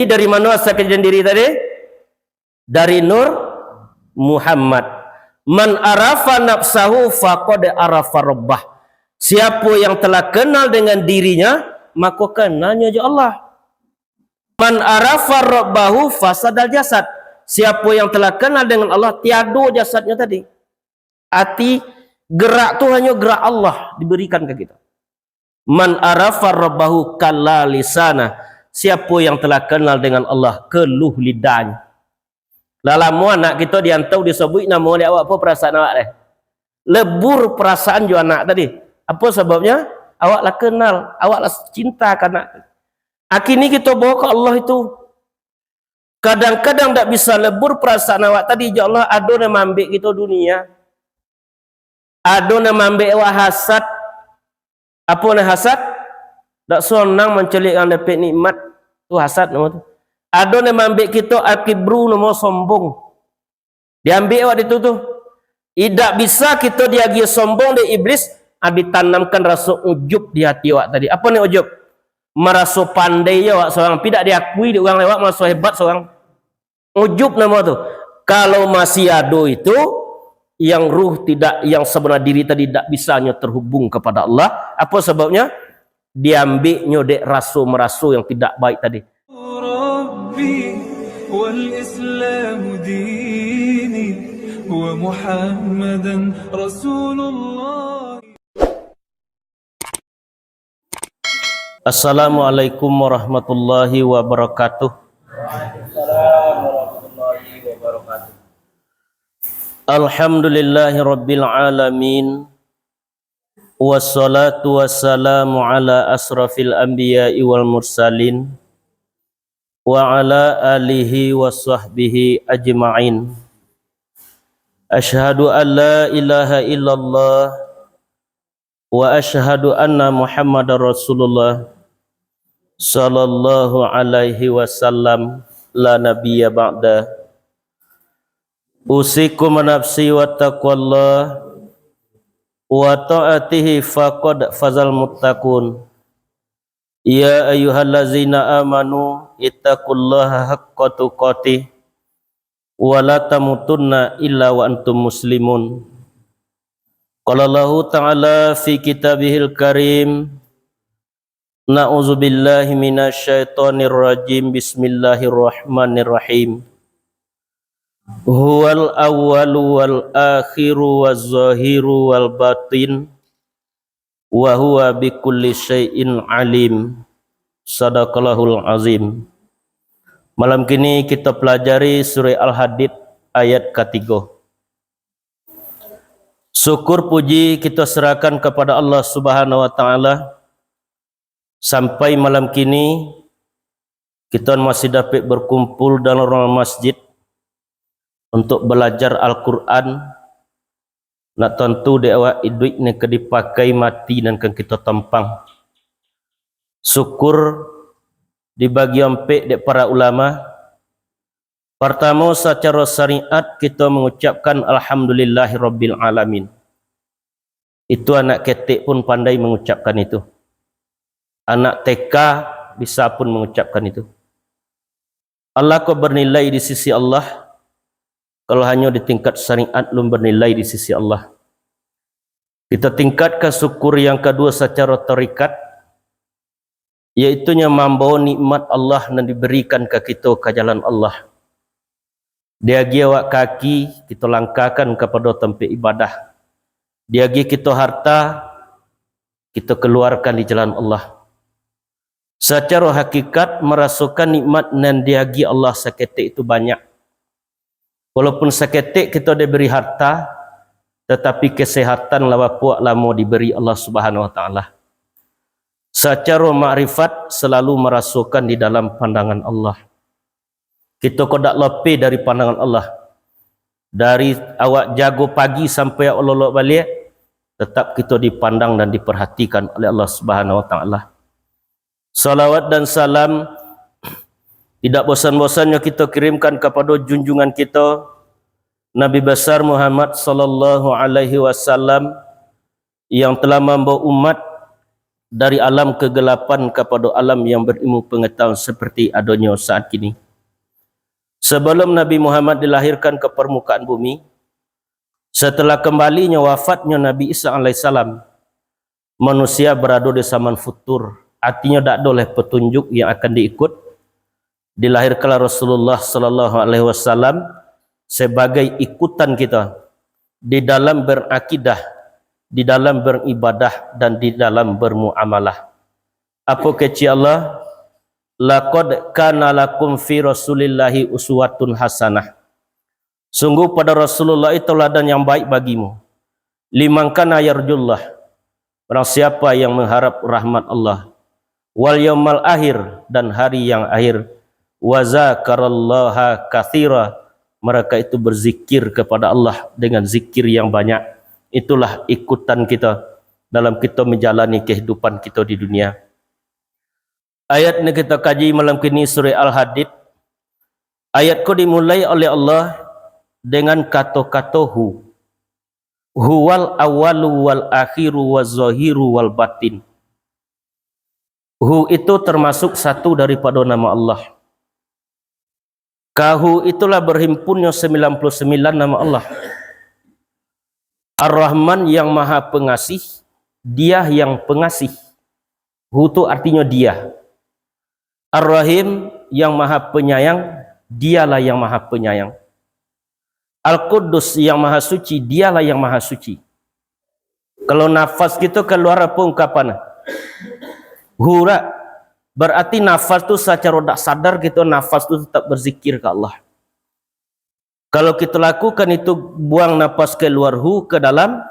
Dari mana asal kejadian diri tadi? Dari Nur Muhammad. Man arafa nafsahu faqad arafa rabbah. Siapa yang telah kenal dengan dirinya, maka kenalnya je Allah. Man arafa rabbahu fasadal jasad. Siapa yang telah kenal dengan Allah, tiada jasadnya tadi. Hati, gerak tu hanya gerak Allah diberikan ke kita. Man arafa rabbahu kalla lisana. Siapa yang telah kenal dengan Allah, keluh lidahnya. Lalamu anak kita diantau disebut nama dia, awak apa perasaan awak deh? Lebur perasaan jo anak tadi. Apa sebabnya? Awak lah kenal, awak lah cinta anak. Akhirnya kita bawa ke Allah itu. Kadang-kadang tak bisa lebur perasaan awak tadi. Ya Allah, ada yang ambil kita dunia. Ada yang ambil awak hasad. Apa yang hasad? Tak senang mencelikkan dapat nikmat. Tu hasad nama tu. Ada yang ambil kita al-kibru nama sombong. Diambil awak itu tu. Tidak bisa kita diagi sombong dari iblis. Ditanamkan rasa ujub di hati awak tadi. Apa ni ujub? Merasa pandai awak seorang. Tidak diakui di orang lewat merasa hebat seorang. Ujub nama tu. Kalau masih ada itu, yang ruh tidak, yang sebenar diri tadi tidak bisanya terhubung kepada Allah. Apa sebabnya? Diambilnya dek rasa merasa yang tidak baik tadi. Rabbi wal Islam dini wa Muhammadan Rasulullah. Assalamualaikum warahmatullahi wabarakatuh. Alhamdulillahi rabbil alamin. Wassalatu wassalamu ala asrafil anbiya'i wal mursalin wa ala alihi wa sahbihi ajma'in. Ashhadu an la ilaha illallah wa ashhadu anna Muhammadar Rasulullah sallallahu alaihi wasallam la nabiyya ba'da. Usikum nafsi wa taqwallah wa ta'atihi faqad fazal muttaqun. Ya ayyuhallazina amanu ittaqullaha haqqa tuqatih wa la tamutunna illa wa antum muslimun. Qala Allahu ta'ala fi kitabihil karim, na'udzubillahi minasyaitonir rajim, bismillahirrahmanirrahim. Huwal awwalu wal akhiru waz zahiru wal batin wa huwa bikulli syai'in alim. Sadaqallahul azim. Malam kini kita pelajari surah Al-Hadid ayat ketiga. Syukur puji kita serahkan kepada Allah Subhanahu wa taala. Sampai malam kini kita masih dapat berkumpul dalam ruang masjid untuk belajar Al-Quran. Nak tentu dia awak duit ni ke dipakai mati dan kan kita tampang. Syukur dibagi ampek dek para ulama. Pertama secara syariat kita mengucapkan alhamdulillahi rabbil alamin. Itu anak ketik pun pandai mengucapkan itu. Anak TK bisa pun mengucapkan itu. Allah kau bernilai di sisi Allah. Kalau hanya di tingkat syariat belum bernilai di sisi Allah. Kita tingkatkan syukur yang kedua secara tarikat, iaitunya membawa nikmat Allah yang diberikan ke kita ke jalan Allah. Dia gi awak kaki kita langkahkan kepada tempat ibadah. Dia gi kita harta kita keluarkan di jalan Allah. Secara hakikat merasakan nikmat yang dia gi Allah seketik itu banyak. Walaupun seketik kita diberi harta, tetapi kesehatan lawa puak lama diberi Allah Subhanahu wa taala. Secara makrifat selalu merasakan di dalam pandangan Allah. Kita kodak lebih dari pandangan Allah. Dari awak jago pagi sampai awak lolok balik, tetap kita dipandang dan diperhatikan oleh Allah Subhanahu wa taala. Salawat dan salam tidak bosan-bosannya kita kirimkan kepada junjungan kita Nabi besar Muhammad sallallahu alaihi wasallam yang telah membawa umat dari alam kegelapan kepada alam yang berilmu pengetahuan seperti adanya saat kini. Sebelum Nabi Muhammad dilahirkan ke permukaan bumi, setelah kembalinya wafatnya Nabi Isa alaihissalam, manusia berada di zaman futur, artinya tak ada oleh petunjuk yang akan diikut. Dilahirkanlah Rasulullah sallallahu alaihi wasallam sebagai ikutan kita di dalam berakidah, di dalam beribadah dan di dalam bermuamalah. Apa kecil Allah? Laqad kana lakum fi Rasulillahi uswatun hasanah. Sungguh pada Rasulullah itu teladan yang baik bagimu. Liman kana yarjullah, barang siapa yang mengharap rahmat Allah, wal yaumal akhir, dan hari yang akhir, wa zakarallaha katsira, mereka itu berzikir kepada Allah dengan zikir yang banyak. Itulah ikutan kita dalam kita menjalani kehidupan kita di dunia. Ayat ini kita kaji malam kini surah Al-Hadid. Ayat ko dimulai oleh Allah dengan kata-kata hu. Huwal awalu wal akhiru wal zahiru wal batin. Hu itu termasuk satu daripada nama Allah. Kahu itulah berhimpunnya 99 nama Allah. Ar-Rahman yang maha pengasih, dia yang pengasih. Hu itu artinya dia. Ar-Rahim yang maha penyayang, dialah yang maha penyayang. Al-Quddus yang maha suci, dialah yang maha suci. Kalau nafas kita keluar apa ungkapan? Hura. Berarti nafas tu secara tak sadar kita nafas tu tetap berzikir ke Allah. Kalau kita lakukan itu buang nafas keluar hu ke dalam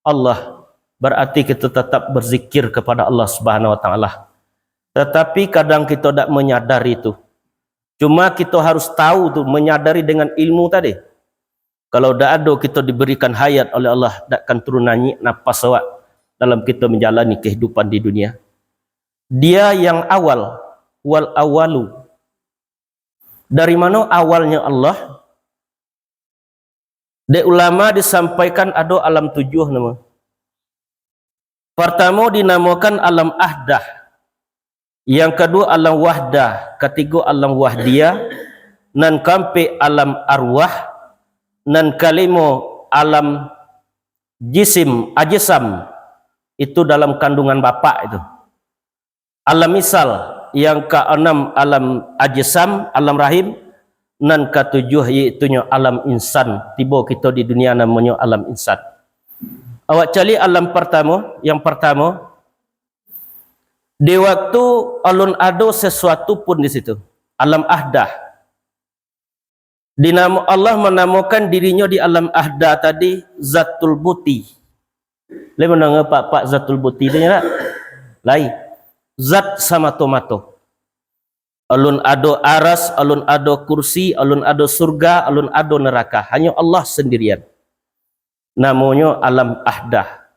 Allah, berarti kita tetap berzikir kepada Allah Subhanahu wa taala. Tetapi kadang kita tak menyadari itu. Cuma kita harus tahu tu, menyadari dengan ilmu tadi. Kalau tak ada kita diberikan hayat oleh Allah, takkan turun nyanyi nafas awak dalam kita menjalani kehidupan di dunia. Dia yang awal, wal awalu. Dari mana awalnya Allah? Di ulama disampaikan ada alam 7 nama. Pertama dinamakan alam ahdah. Yang kedua alam wahdah, ketiga alam wahdiyah, nan kampe alam arwah, nan kalimo alam jisim, ajisam, itu dalam kandungan bapak itu. Alam misal yang keenam alam ajisam, alam rahim, nan ketujuh iaitu alam insan. Tiba kita di dunia namanya alam insan. Awak cari alam pertama, yang pertama. Di waktu alun ada sesuatu pun di situ. Alam ahdah. Dinamo Allah menamakan dirinya di alam ahdah tadi Zatul Buti. Lain mana pak Zatul Buti tu tak? Lain. Zat sama tomato. Alun ada aras, alun ada kursi, alun ada surga, alun ada neraka. Hanya Allah sendirian. Namanya alam ahdah.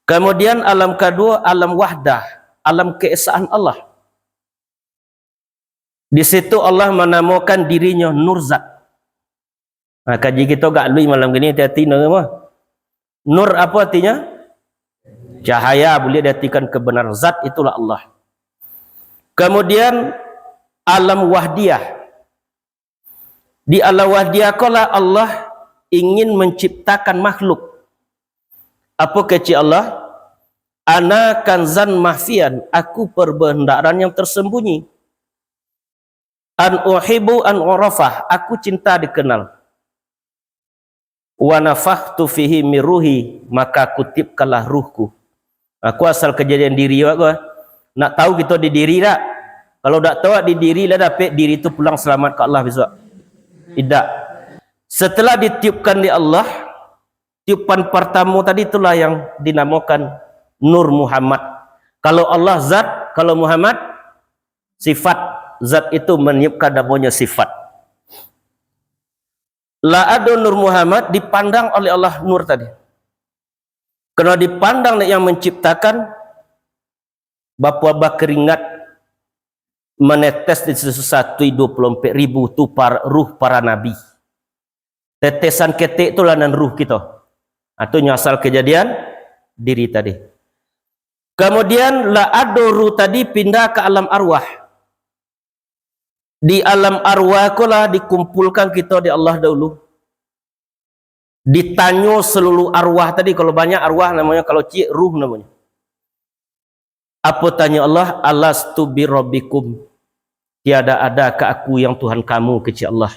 Kemudian alam kedua alam wahdah, alam keesaan Allah. Di situ Allah menamakan dirinya Nurzat. Nah, kaji kita gak lui malam gini hati-hati nama. Nur apa artinya? Cahaya, boleh diartikan kebenaran. Zat itulah Allah. Kemudian alam wahdiyah. Di alam wahdiyah kala Allah ingin menciptakan makhluk. Apa kecil Allah? Ana kanzan mahfian, aku perbendaharaan yang tersembunyi. An uhibu an urafah, aku cinta dikenal. Wa nafakhtu fihi miruhi, maka kutipkanlah ruhku. Aku asal kejadian diri aku. Nak tahu kita di diri tak? Kalau tak tahu di diri lah dapat diri itu pulang selamat ke Allah besok. Tidak. Setelah ditiupkan di Allah, tiupan pertama tadi itulah yang dinamakan Nur Muhammad. Kalau Allah zat, kalau Muhammad sifat. Zat itu meniupkan namanya sifat. La ada Nur Muhammad dipandang oleh Allah Nur tadi. Karena dipandang yang menciptakan, bapa keringat menetes di 124.000 itu ruh para nabi. Tetesan ketik itulah dan ruh kita. Atau asal kejadian diri tadi. Kemudian la adoru tadi pindah ke alam arwah. Di alam arwah kulah dikumpulkan kita di Allah dahulu. Ditanya seluruh arwah tadi, kalau banyak arwah namanya, kalau cik ruh namanya. Apa tanya Allah? Alastu bi rabbikum. Tiada ada ke aku yang Tuhan kamu, kecil Allah.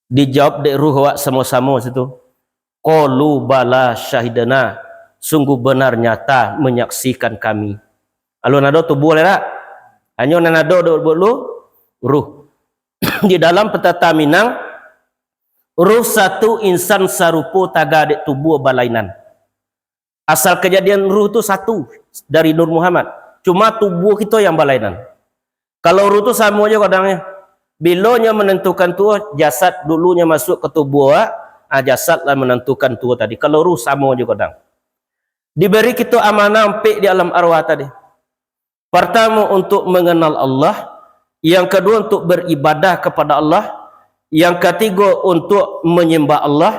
Dijawab dek ruh awak sama-sama situ. Qalu bala syahidana. Sungguh benar nyata menyaksikan kami. Alun nado tubuh boleh tak? Hanya nado dulu ruh. Di dalam petata Minang, ruh satu insan sarupo taga dek tubuh balainan. Asal kejadian ruh itu satu dari Nur Muhammad. Cuma tubuh kita yang balainan. Kalau ruh itu sama aja kadangnya. Bilanya menentukan tua, jasad dulunya masuk ke tubuh, jasad lah menentukan tua tadi. Kalau ruh sama aja kadang. Diberi kita amanah empik di alam arwah tadi. Pertama untuk mengenal Allah, yang kedua untuk beribadah kepada Allah, yang ketiga untuk menyembah Allah,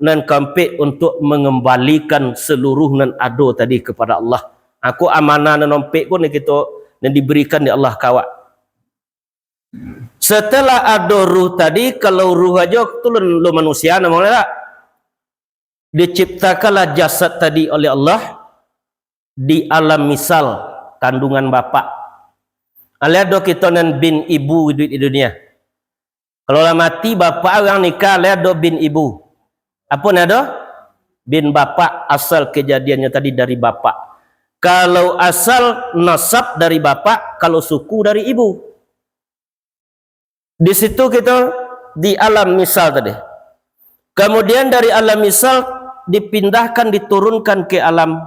dan keempat untuk mengembalikan seluruh nan ado tadi kepada Allah. Aku amanah dan empik pun kita dan diberikan di Allah kawat. Setelah ada ruh tadi, kalau ruh aja itu lu manusia namanya tak? Diciptakanlah jasad tadi oleh Allah di alam misal kandungan bapak. Aliado kita nan bin ibu di dunia. Kalau lah mati bapak orang nikah, aliado bin ibu. Apa nado? Bin bapak, asal kejadiannya tadi dari bapak. Kalau asal nasab dari bapak, kalau suku dari ibu. Di situ kita di alam misal tadi. Kemudian dari alam misal dipindahkan, diturunkan ke alam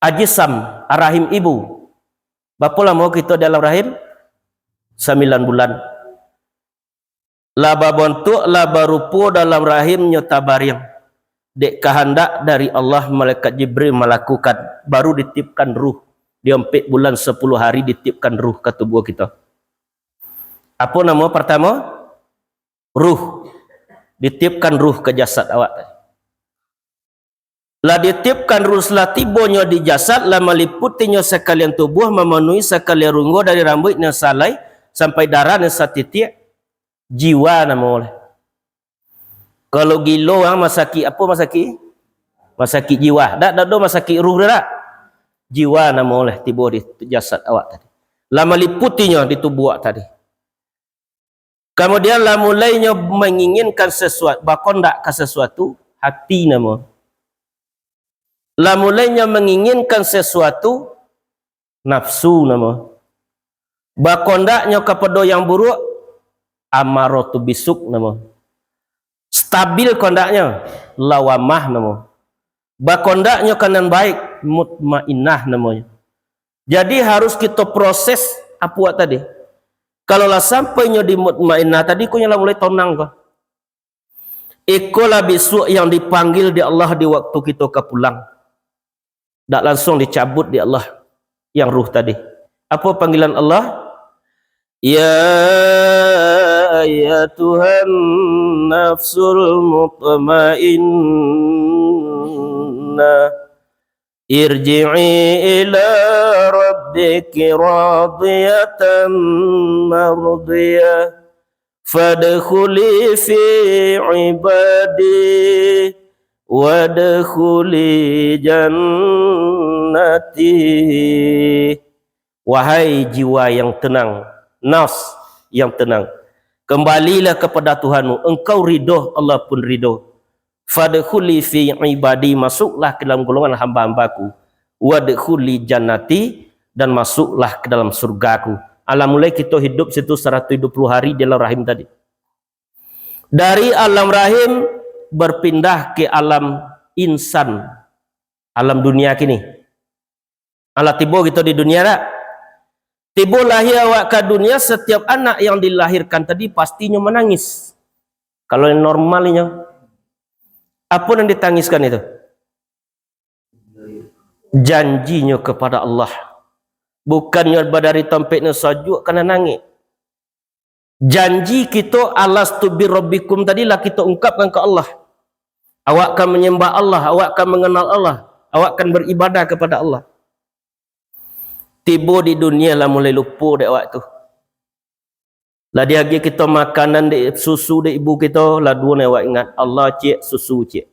ajisam, rahim ibu. Berapa lama kita dalam rahim? 9 bulan. Laba bentuk, laba rupa dalam rahim nyata barang. Dek kehendak dari Allah, malaikat Jibril melakukan. Baru ditipkan ruh. Di 4 bulan 10 hari ditipkan ruh ke tubuh kita. Apa nama pertama? Ruh. Ditipkan ruh ke jasad awak tadi. Lah ditipkan ruh setelah tibanya di jasad, lah meliputinya sekalian tubuh, memenuhi sekalian runggu dari rambutnya salai sampai darahnya setitik. Jiwa nama oleh. Kalau gilo masaki apa masaki? Masaki jiwa. Tak masaki ruh dah. Jiwa nama oleh tiba di jasad awak tadi. Lah meliputinya di tubuh awak tadi. Kemudian lah mulainya menginginkan sesuatu, berkondak ke sesuatu, hati nama. Lah mulainya menginginkan sesuatu, nafsu nama. Berkondaknya kepada yang buruk, amaratu bisuk nama. Stabil kondaknya, lawamah nama. Berkondaknya kanan baik, mutmainnah namanya. Jadi harus kita proses apa tadi. Kalau lah sampainya di mutmainnah tadi, kunya lah mulai tonang kah. Ikolah besok yang dipanggil di Allah di waktu kita ke pulang. Tak langsung dicabut di Allah yang ruh tadi. Apa panggilan Allah? Ya Tuhan nafsul mutmainnah, irji'i ila rabbiki radiyatan mardiyah, fadkhuli fi ibadi wadkhuli jannati. Wahai jiwa yang tenang, nafs yang tenang, kembalilah kepada Tuhanmu, engkau ridho, Allah pun ridho. Fadkhuli fi ibadi, masuklah ke dalam golongan hamba-hambaku. Wadkhuli jannati, dan masuklah ke dalam surgaku. Alam mulai kita hidup situ 120 hari di alam rahim tadi. Dari alam rahim berpindah ke alam insan, alam dunia kini. Ala tiba kita di dunia tak? Tiba lahir awak ke dunia, setiap anak yang dilahirkan tadi pastinya menangis. Kalau yang normalnya, apa yang ditangiskan itu? Janjinya kepada Allah. Bukannya dari tempatnya sajuk kena nangis. Janji kita alastu bi rabbikum tadi lah kita ungkapkan ke Allah. Awak akan menyembah Allah, awak akan mengenal Allah, awak akan beribadah kepada Allah. Tiba di dunia lah mulai lupa dek waktu. Lah dia lagi kita makanan dek susu dek ibu kita lah dua nak ingat Allah cik susu cik.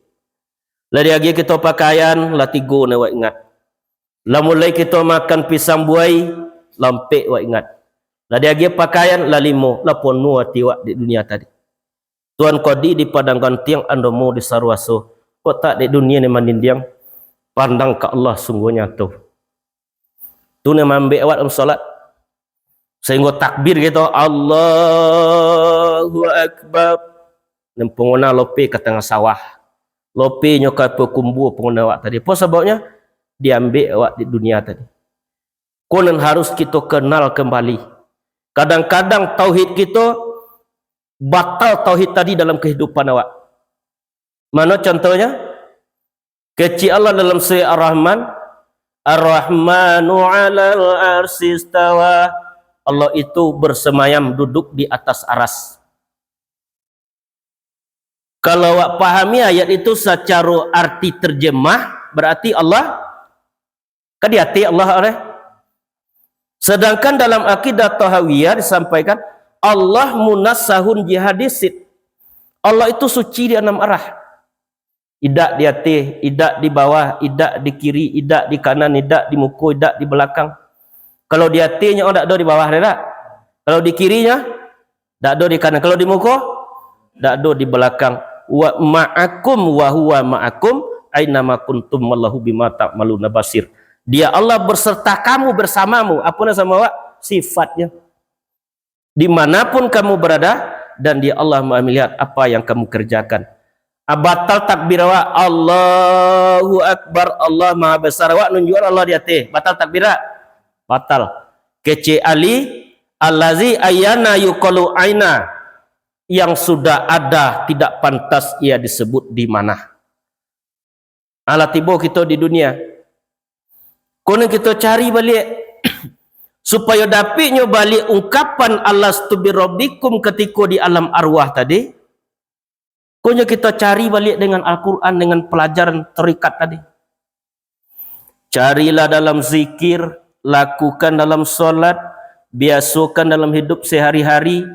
Lah dia lagi kita pakaian lah tiga nak ingat. Lah mulai kita makan pisang buai lampek wak ingat. Lah dia lagi pakaian lah limo lah ponu hati wak di dunia tadi. Tuan kodi di padang gantiang andomo di sarwaso. Kok tak di dunia ni mandindiang pandang ke Allah sungguhnya tu. Tu ni ambil awak dalam solat. Sehingga takbir kita Allahu Akbar. Dan pengguna lope ke tengah sawah. Lope nyoka pekumbu pengguna awak tadi. Apa sebabnya? Diambil awak di dunia tadi. Konon harus kita kenal kembali. Kadang-kadang tauhid kita batal tauhid tadi dalam kehidupan awak. Mana contohnya? Kecil Allah dalam surah Ar-Rahman. Ar-Rahmanu 'alal arsy istawa. Allah itu bersemayam duduk di atas aras. Kalau awak pahami ayat itu secara arti terjemah, berarti Allah kan di hati Allah oleh. Sedangkan dalam akidah Tahawiyah disampaikan Allah munassahun jihadisid. Allah itu suci di enam arah. Idak di hati, idak di bawah, idak di kiri, idak di kanan, idak di muka, idak di belakang. Kalau di hatinya oh tak ada di bawah dia tak. Kalau di kirinya tak ada di kanan. Kalau di muka tak ada di belakang. Wa ma'akum wa huwa ma'akum aina ma kuntum wallahu bima ta'maluna basir. Dia Allah berserta kamu bersamamu. Apa nama sama awak? Sifatnya. Dimanapun kamu berada dan dia Allah melihat apa yang kamu kerjakan. Batal takbir awak Allahu Akbar Allah Maha Besar awak nunjuk Allah di hati. Batal takbir awak? Batal. Kece Ali allazi ayana yuqalu aina yang sudah ada tidak pantas ia disebut di mana. Ala tiba kita di dunia. Konon kita cari balik supaya dapatnya balik ungkapan alastu birabbikum ketika di alam arwah tadi. Konon kita cari balik dengan Al-Quran dengan pelajaran terikat tadi. Carilah dalam zikir, lakukan dalam solat, biasakan dalam hidup sehari-hari.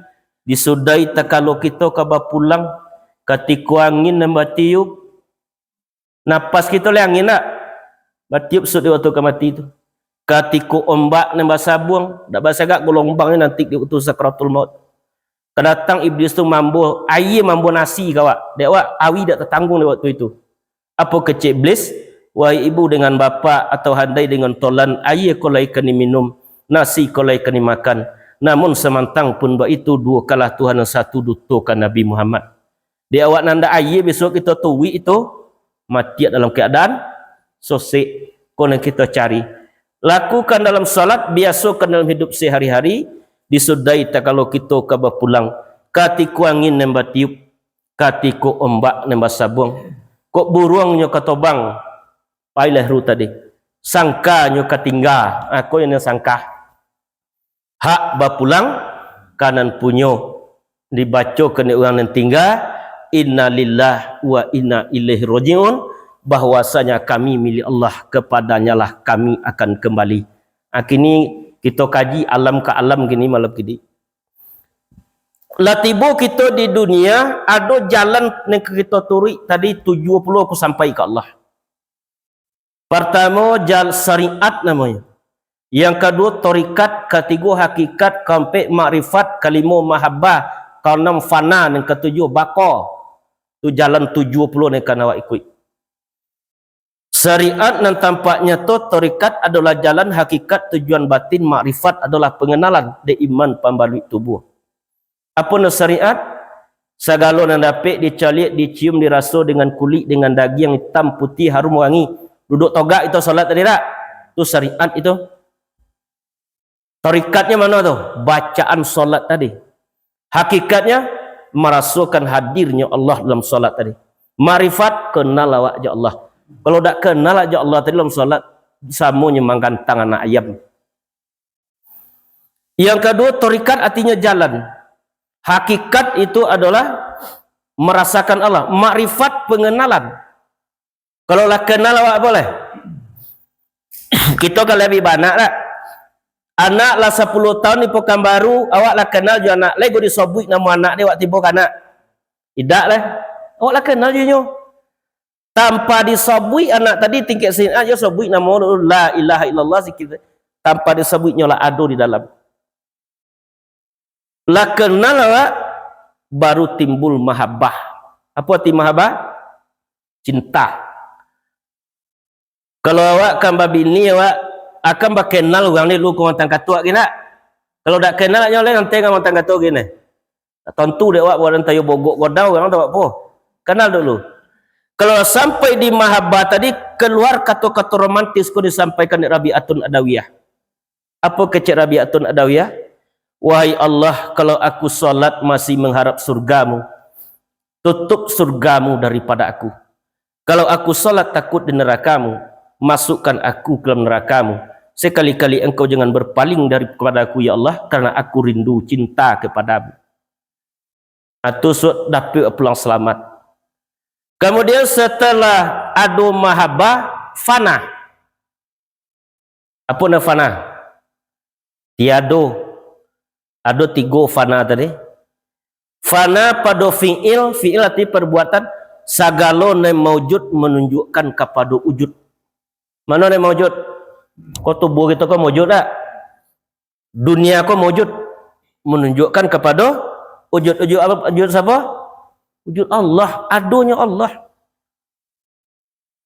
Disudai tak kalau kita kabar pulang ketika angin dan batiup napas kita le angin tak batiup sud waktu ke mati itu ketika ombak dan basabung dak basagak gelombang ni nanti di waktu sakratul maut kedatang iblis tu mambu air mambu nasi kawak dek wak awi dak tertanggung di waktu itu apa kecil iblis wahai ibu dengan bapa atau handai dengan tolan air kau laikan minum nasi kau laikan makan. Namun semantang pun itu dua kalah Tuhan yang satu dutukan Nabi Muhammad. Di awak nanda air besok kita tuwi itu mati dalam keadaan sosek. Konon kita cari. Lakukan dalam salat, biasakan dalam hidup sehari-hari. Disudai tak kalau kita kabar pulang. Katiku angin nembak tiup. Katiku ombak nembak sabung. Kok buruangnya katobang. Pailah ru tadi. Sangkanya katinggal. Aku yang sangka. Hak bapulang kanan punyo dibaca kena orang yang tinggal innalillah wa inna ilaihi rajiun bahwasanya kami milik Allah kepadanya lah kami akan kembali. Kini kita kaji alam ke alam gini malam gini. Lah tiba kita di dunia ada jalan yang kita turi tadi 70 aku sampai ke Allah. Pertama jalan syariat namanya. Yang kedua torikat, ketiga hakikat, keempat makrifat, kelima mahabbah, keenam fana, yang ketujuh baka. Tu jalan 70 ni kan awak ikut. Syariat yang tampaknya tu torikat adalah jalan hakikat, tujuan batin, makrifat adalah pengenalan de iman pembalui tubuh. Apa nak syariat? Segala yang dapat dicaliat, dicium, dirasa dengan kulit, dengan daging hitam, putih, harum wangi. Duduk togak itu solat tadi tak? Itu syariat itu. Tarikatnya mana tu? Bacaan solat tadi. Hakikatnya merasakan hadirnya Allah dalam solat tadi. Marifat kenal awak je Allah. Kalau tak kenal aja Allah tadi dalam solat samunya mangkan tangan anak ayam. Yang kedua tarikat artinya jalan. Hakikat itu adalah merasakan Allah. Makrifat pengenalan. Kalau lah kenal awak boleh. Kita kan lebih banyak tak? Anak lah 10 tahun ni pokan baru, awak lah kenal je anak. Lego disobui nama anak dia, awak tiba anak. Tidak lah. Awak lah kenal je nyo. Tanpa disobui anak tadi tingkat sini aja sobui nama la ilaha illallah zikir. Tanpa disebut nyolah ado di dalam. Lah kenal awak baru timbul mahabbah. Apa arti mahabbah? Cinta. Kalau awak kan babi ni awak akan berkenal orang ni lu kau tang katua gina. Kalau dak kenal nyolah nanti kan tang katua gini. Tentu dia awak buat tayo bogok godau orang tahu apa. Kenal dulu. Kalau sampai di mahabbah tadi keluar kata-kata romantis ko disampaikan di Rabi'atun Adawiyah. Apa kecek Rabi'atun Adawiyah? Wahai Allah, kalau aku solat masih mengharap surgamu, tutup surgamu daripada aku. Kalau aku solat takut di nerakamu, masukkan aku ke dalam nerakamu. Sekali-kali engkau jangan berpaling daripada aku ya Allah, karena aku rindu cinta kepadamu. Atau dapat pulang selamat. Kemudian setelah adu mahabbah, fana. Apa nama fana? Tiado. Ada 3 fana tadi. Fana pada fi'il. Fi'il arti perbuatan. Sagala yang mawujud menunjukkan kepada wujud. Mana yang mawujud? Kau tubuh kita kau mawujud tak? Dunia kau mawujud menunjukkan kepada wujud. Wujud apa? Wujud siapa? Wujud Allah, adonya Allah.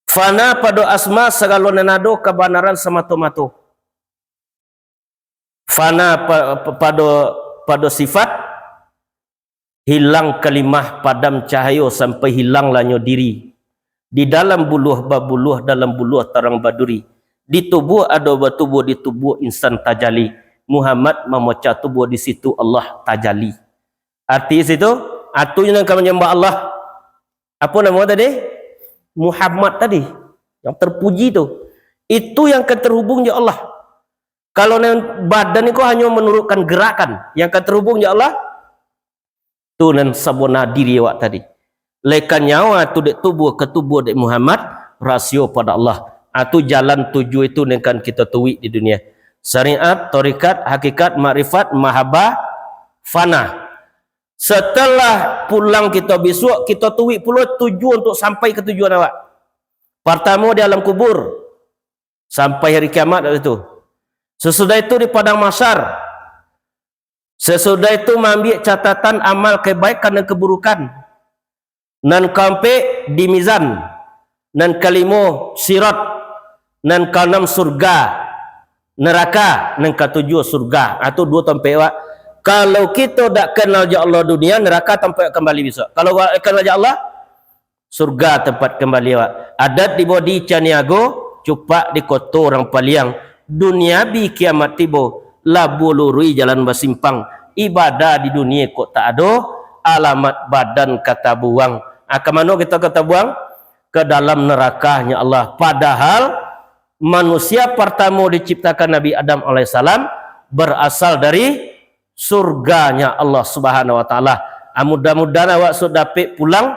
Fana pada asma segala nenado kebenaran semata-mata. Fana pada sifat hilang kalimah padam cahaya sampai hilang lanyo diri. Di dalam buluh babuluh dalam buluh tarang baduri. Di tubuh ada batubuh di tubuh insan tajali. Muhammad memoca tubuh di situ Allah tajali. Arti situ atu yang akan menyembah Allah. Apa nama tadi? Muhammad tadi. Yang terpuji tu. Itu yang akan terhubung ya Allah. Kalau badan itu hanya menurutkan gerakan. Yang akan terhubung ya Allah. Tu nan sabona diri awak tadi. Lekan nyawa tu dek tubuh ke tubuh dek Muhammad. Rasio pada Allah. Atu jalan tuju itu yang akan kita tuwi di dunia. Syariat, tarikat, hakikat, makrifat, mahabbah, fana. Setelah pulang kita besok, kita tuwi pula tuju untuk sampai ke tujuan awak. Pertama di alam kubur. Sampai hari kiamat itu. Sesudah itu di padang mahsyar. Sesudah itu mengambil catatan amal kebaikan dan keburukan. Nan kampe di mizan. Nan kalimo sirat. Nan kanam surga. Neraka. Nan ketujuh surga. Atau 2 tempat awak. Kalau kita tak kenal je Allah dunia, neraka tempat kembali besok. Kalau kenal je Allah, surga tempat kembali awak. Adat di bodi caniago, cupak di koto orang paliang. Dunia bi kiamat tibo, labu lurui jalan basimpang. Ibadah di dunia kok tak ada, alamat badan kata buang. Ke mana kita kata buang? Ke dalam nerakanya Allah. Padahal manusia pertama diciptakan Nabi Adam alaihissalam berasal dari surganya Allah Subhanahu wa taala. Mudah-mudahan awak sudah dapat pulang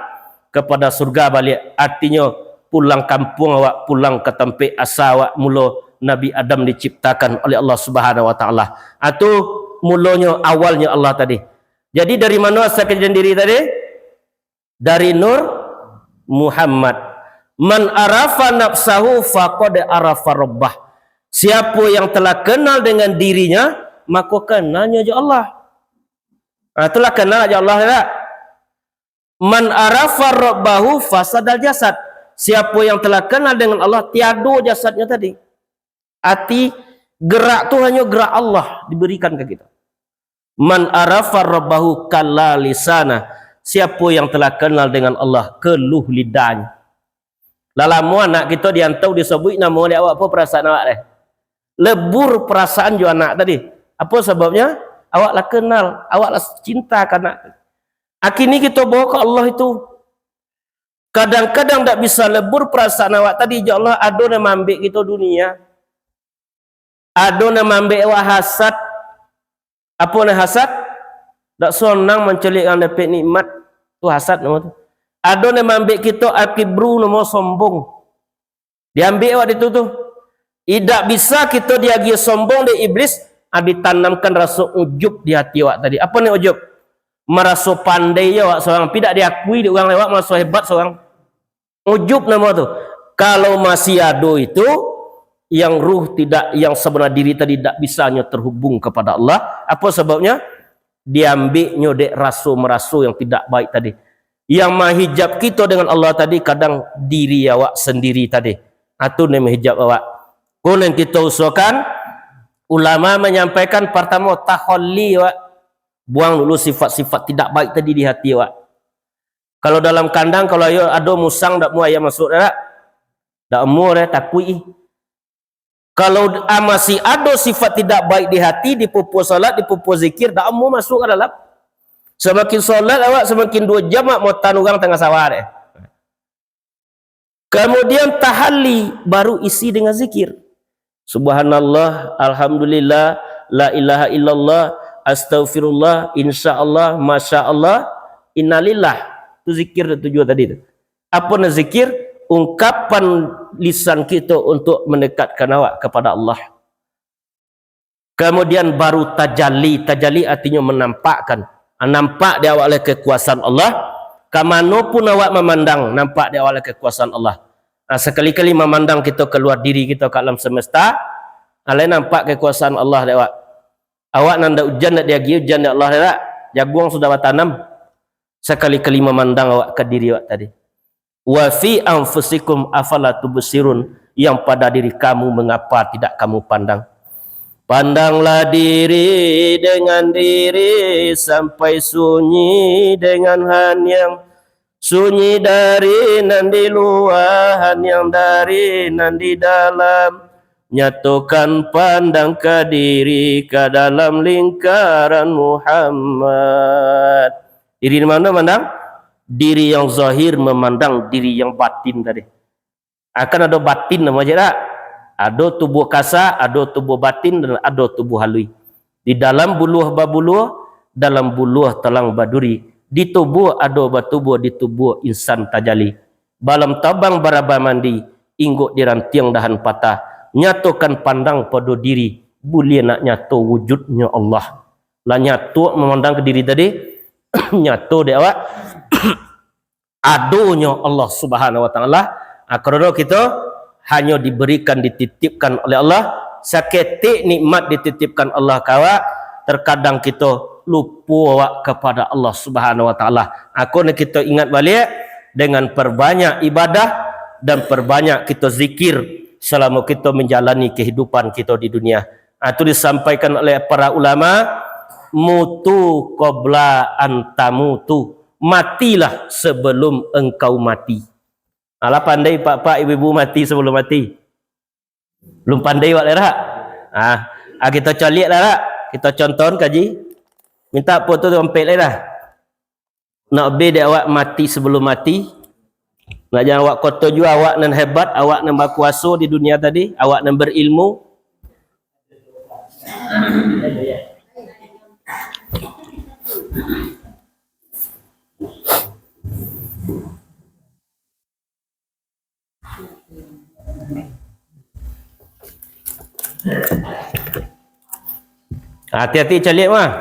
kepada surga balik. Artinya pulang kampung awak, pulang ke tempat asal awak mula Nabi Adam diciptakan oleh Allah Subhanahu wa taala. Atau mulanya awalnya Allah tadi. Jadi dari mana asal kejadian diri tadi? Dari nur Muhammad. Man arafa nafsahu faqad arafa rabbah. Siapa yang telah kenal dengan dirinya, maka kenalnya je Allah. Itulah kenal je Allah tak? Man arafa rabbahu fasadal jasad. Siapa yang telah kenal dengan Allah, tiada jasadnya tadi. Arti gerak tu hanya gerak Allah diberikan ke kita. Man arafa rabbahu kalla lisana. Siapa yang telah kenal dengan Allah, keluh lidahnya. Lalamu anak kita diantau disebut nama dia, awak apa perasaan awak deh? Lebur perasaan jo anak tadi. Apa sebabnya? Awaklah kenal, awaklah cinta anak. Akhirnya kita bawa ke Allah itu. Kadang-kadang tak bisa lebur perasaan awak tadi. Ya Allah, ada yang ambil kita dunia. Ada yang ambil awak hasad. Apa yang hasad? Tak senang mencelikkan dapat nikmat. Itu hasad nama tu. Ada yang ambil kita al-kibru nama sombong. Diambil awak itu tu. Tidak bisa kita diagi sombong dari iblis. ditanamkan rasa ujub di hati awak tadi. Apa ni ujub? Merasa pandai awak seorang, tidak diakui di orang lewat, merasa hebat seorang. Ujub nama tu. Kalau masih ada itu, yang ruh tidak, yang sebenar diri tadi tidak bisanya terhubung kepada Allah. Apa sebabnya? Diambilnya dek rasa-merasa yang tidak baik tadi. Yang menghijab kita dengan Allah tadi kadang diri awak sendiri tadi. Itu yang menghijab awak. Kemudian kita usulkan, ulama menyampaikan pertama takhalli awak. Buang dulu sifat-sifat tidak baik tadi di hati awak. Kalau dalam kandang, kalau ada musang tak mau ayam masuk tak? Tak mau takui. Kalau masih ada sifat tidak baik di hati, di pupu salat, di pupu zikir, tak mau masuk ke dalam. Semakin solat awak, semakin 2 jam mau tanurang tengah sawah. Kemudian tahalli, baru isi dengan zikir. Subhanallah, alhamdulillah, la ilaha illallah, astaghfirullah, insyaallah, masyaallah, innalillah. Itu zikir tujuan tadi tu. Apa nak zikir? Ungkapan lisan kita untuk mendekatkan awak kepada Allah. Kemudian baru tajalli. Tajalli artinya menampakkan. Nampak di awak oleh kekuasaan Allah. Kemanapun awak memandang, nampak di awak oleh kekuasaan Allah. Sekali-kali memandang kita keluar diri kita ke alam semesta, alai nampak kekuasaan Allah di awak. Awak nanda hujan nak dia gi hujan ya Allah tak? Jagung sudah bertanam. Sekali-kali memandang awak ke diri awak tadi. Wa fi anfusikum afala tubsirun, yang pada diri kamu mengapa tidak kamu pandang. Pandanglah diri dengan diri sampai sunyi dengan hanyang, sunyi dari nan di luar, hanyang dari nan di dalam. Nyatukan pandang ke diri ke dalam lingkaran Muhammad. Diri mana mandang? Diri yang zahir memandang diri yang batin tadi. Akan ada batin nama je tak? Ada tubuh kasar, ada tubuh batin, dan ada tubuh halui. Di dalam buluh babuluh, dalam buluh telang baduri. Di tubuh ada batubuh, di tubuh insan tajali. Balam tabang baraba mandi, inggut di rantiang dahan patah. Nyatukan pandang pada diri, boleh nak nyatu wujudnya Allah. Lah nyatu memandang ke diri tadi, nyatu dia awak. Adunya Allah Subhanahu wa taala. Kerana kita hanya diberikan, dititipkan oleh Allah, saketik nikmat dititipkan Allah kawak, terkadang kita lupa awak kepada Allah Subhanahu wa taala. Aku nak kita ingat balik dengan perbanyak ibadah dan perbanyak kita zikir selama kita menjalani kehidupan kita di dunia. Itu disampaikan oleh para ulama, mutu qabla antamutu. Matilah sebelum engkau mati. Alah pandai pak-pak ibu-ibu mati sebelum mati. Belum pandai wak lerah. Kita caliak lah tak? Kita contoh kaji. Minta foto dompet lah. Nak be dia awak mati sebelum mati. Nak jangan awak kota juga awak nan hebat, awak nan berkuasa di dunia tadi, awak nan berilmu. Hati-hati calik mah.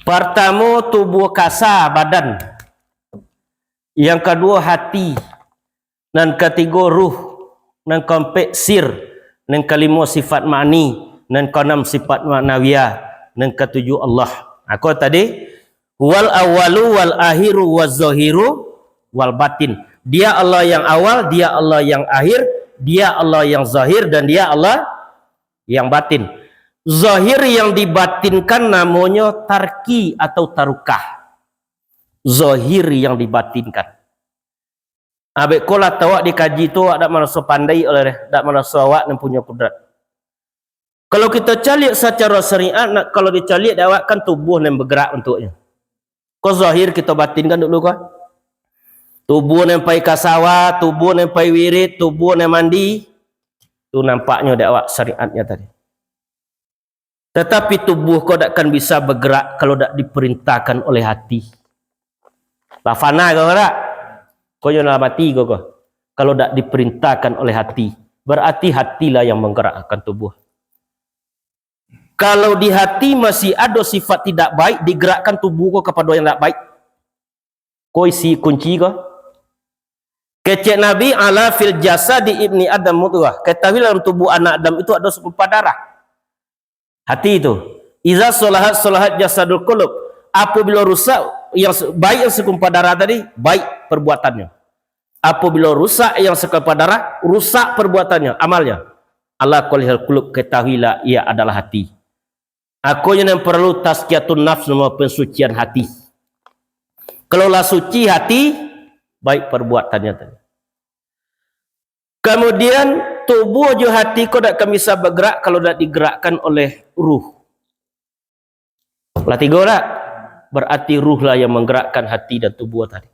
Pertama tubuh kasar badan. Yang kedua hati. Dan ketiga ruh. Dan keempat sir. Dan kelima sifat ma'ni. Dan keenam sifat ma'nawiyah. Dan ketujuh Allah. Aku tadi wal awalu wal akhiru waz zahiru wal batin. Dia Allah yang awal, dia Allah yang akhir, dia Allah yang zahir, dan dia Allah yang batin. Zahir yang dibatinkan namanya tarki atau tarukah. Zahir yang dibatinkan. Abek kola tawak dikaji tu ada merasa pandai oleh, tak merasa awak yang punya kudrat. Kalau kita calik secara syariat, kalau dicalik awak kan tubuh yang bergerak untuknya. Kau zahir kita batinkan dulu kau. Tubuh yang pai kasawa, tubuh yang pai wirid, tubuh yang mandi. Itu nampaknya di awak syariatnya tadi. Tetapi tubuh kau takkan bisa bergerak kalau tak diperintahkan oleh hati. Lafana kau tak? Kau jangan mati kau. Kalau tak diperintahkan oleh hati. berarti hatilah yang menggerakkan tubuh. Kalau di hati masih ada sifat tidak baik, digerakkan tubuh kau kepada yang tidak baik. Kau isi kunci kau. Kecek Nabi ala fil jasadi ibni Adam mudghah. Ketahui dalam tubuh anak Adam itu ada segumpal darah. Hati itu. Iza solahat jasadul qulub. Apabila rusak yang baik yang segumpal darah tadi, baik perbuatannya. Apabila rusak yang segumpal darah, rusak perbuatannya, amalnya. Ala qulihal qulub, ketahuilah ia adalah hati. Aku yang perlu tazkiyatun nafs, nama pensucian hati. Kalaulah suci hati, baik perbuatannya tadi. Kemudian tubuh je hati kau tak akan bisa bergerak kalau tak digerakkan oleh ruh. Lah tiga tak? Berarti ruhlah yang menggerakkan hati dan tubuh tadi.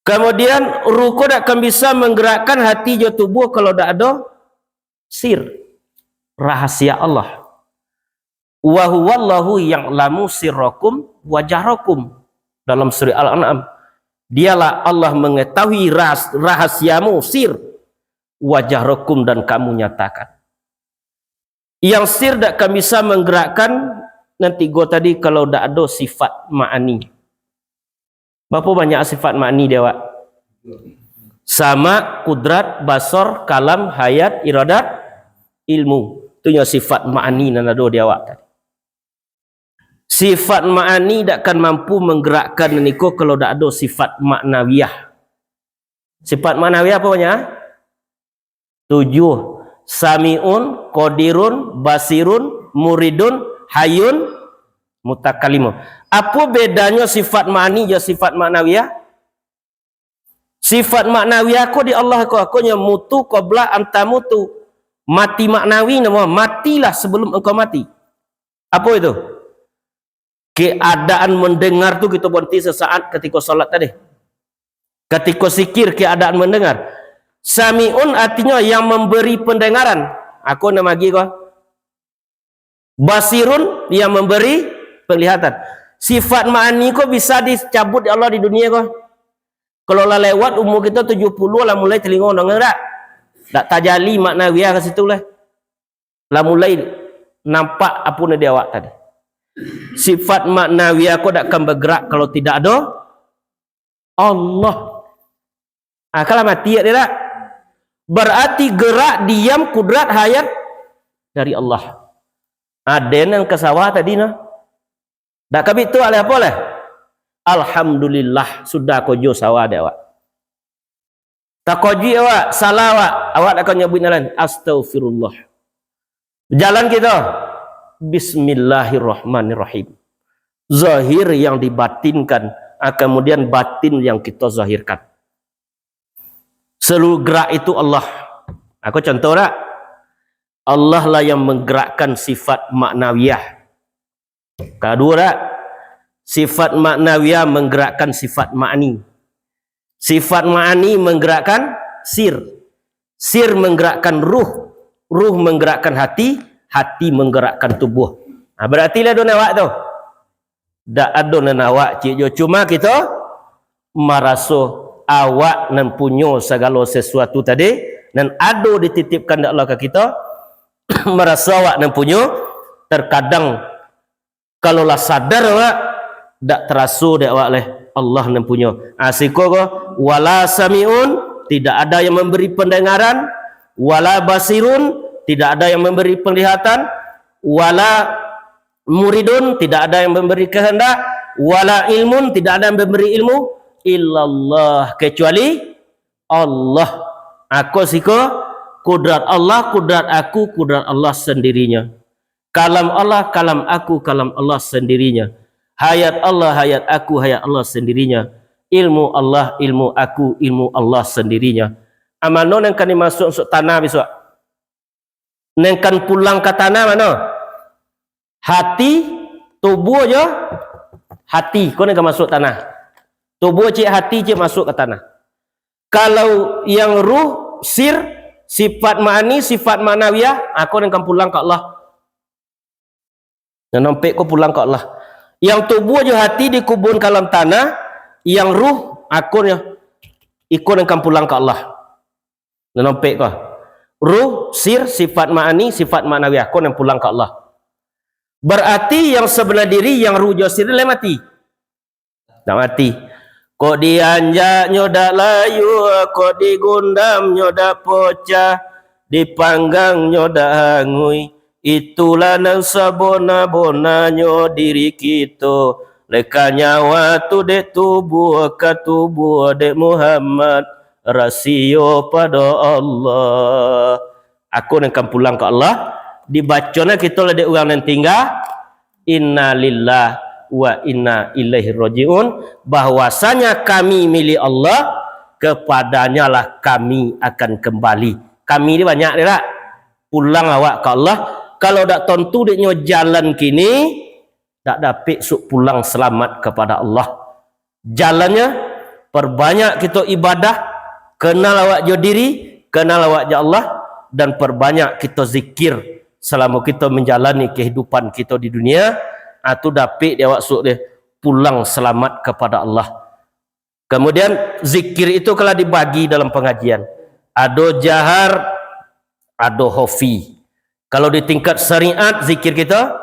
Kemudian ruh kau tak akan bisa menggerakkan hati dan tubuh kalau tak ada sir, rahasia Allah. Wa huwallahu ya'lamu sirrakum wa jahrakum. Dalam surah Al-An'am, dialah Allah mengetahui rahasiamu, sir, wa jahrakum, dan kamu nyatakan. Yang sir tak akan bisa menggerakkan nanti go tadi kalau tak ada sifat ma'ani. Berapa banyak sifat ma'ani dia, Wak? Sama, kudrat, basar, kalam, hayat, iradat, ilmu. Itu yang sifat ma'ani dan ada dia, Wak, tadi. Sifat ma'ani tak akan mampu menggerakkan niko kalau tak ada sifat maknawiyah. Sifat maknawiyah apa banyak? 7. Sami'un, qadirun, basirun, muridun, hayun, mutakalimun. Apa bedanya sifat ma'ani dan sifat maknawiyah? Sifat maknawiyah aku di Allah aku nya mutu qabla antamutu. Mati maknawi nama matilah sebelum engkau mati. Apa itu? Keadaan mendengar tu kita berhenti sesaat ketika solat tadi. Ketika zikir keadaan mendengar. Sami'un artinya yang memberi pendengaran. Aku nama lagi kau. Basirun yang memberi penglihatan. Sifat ma'ani kau bisa dicabut di Allah di dunia kau. Kalau lah lewat umur kita 70 lah mulai telinga dengar tak? Tak tajali maknawiyah ke situ lah. Lah mulai nampak apa yang dia awak tadi. Sifat maknawiyah kau tak akan bergerak kalau tidak ada Allah. Kalau mati dia tak? Berarti gerak, diam, kudrat, hayat dari Allah. Ada yang ke sawah tadi nah. Tak kabit tu oleh apa lah? Alhamdulillah sudah kojo sawah dia awak. Tak koji awak, salah awak akan nyebut nalan astaghfirullah. Jalan kita bismillahirrahmanirrahim. Zahir yang dibatinkan, kemudian batin yang kita zahirkan. Seluruh gerak itu Allah. Aku contoh tak? Allah lah yang menggerakkan sifat maknawiyah. Kedua tak? Sifat maknawiyah menggerakkan sifat ma'ani. Sifat ma'ani menggerakkan sir. Sir menggerakkan ruh. Ruh menggerakkan hati. Hati menggerakkan tubuh. Berarti lah ada awak tu. Tak ada awak cik. Cuma kita merasa awak nan punya segala sesuatu tadi. Dan ada dititipkan Allah ke kita. Merasa awak nan punya. Terkadang kalaulah sadar awak. Tak terasa dia awak leh. Allah nan punya. Asiko ko wala samiun, tidak ada yang memberi pendengaran, wala basirun, tidak ada yang memberi penglihatan, wala muridun, tidak ada yang memberi kehendak, wala ilmun, tidak ada yang memberi ilmu, illallah, kecuali Allah. Aku siko kudrat Allah, kudrat aku, kudrat Allah sendirinya. Kalam Allah, kalam aku, kalam Allah sendirinya. Hayat Allah, hayat aku, hayat Allah sendirinya. Ilmu Allah, ilmu aku, ilmu Allah sendirinya. Amano yang kan masuk tanah besok. Yang kan pulang ke tanah mana? Hati, tubuh je. Hati, kau yang masuk tanah. Tubuh cik hati cik masuk ke tanah. Kalau yang ruh, sir, sifat ma'ani, sifat ma'nawiyah, aku yang kan pulang ke Allah. Dan nampak kau pulang ke Allah. Yang tubuh je hati dikubur dalam tanah, yang ruh akunnya ikut akan pulang ke Allah. Nampak kau? Ruh, sir, sifat ma'ani, sifat ma'nawiyah. Kau yang pulang ke Allah. Berarti yang sebelah diri, yang ruh jo sir dia mati. Tak mati. Kok dianjak nyodak layu, kok digundam nyodak pocah, dipanggang nyodak hangui. Itulah nang sabona-bonanyo diri kita. Leka nyawa tu dek tubuh ke tubuh dek Muhammad. Rasio pada Allah. Aku nak pulang ke Allah. Dibacanya kita lah dek orang yang tinggal. Inna lillah wa inna ilaihi rajiun, bahwasanya kami milik Allah, kepadanya lah kami akan kembali. Kami ni banyak dia tak? Pulang awak ke Allah. Kalau tak tentu dia jalan kini, tak dapat suk pulang selamat kepada Allah. Jalannya perbanyak kita ibadah, kenal awak jo diri, kenal awak jo Allah, dan perbanyak kita zikir selama kita menjalani kehidupan kita di dunia. Itu dapat dia maksud dia pulang selamat kepada Allah. Kemudian zikir itu kalau dibagi dalam pengajian, ada jahar, ada khafi. Kalau di tingkat syariat zikir kita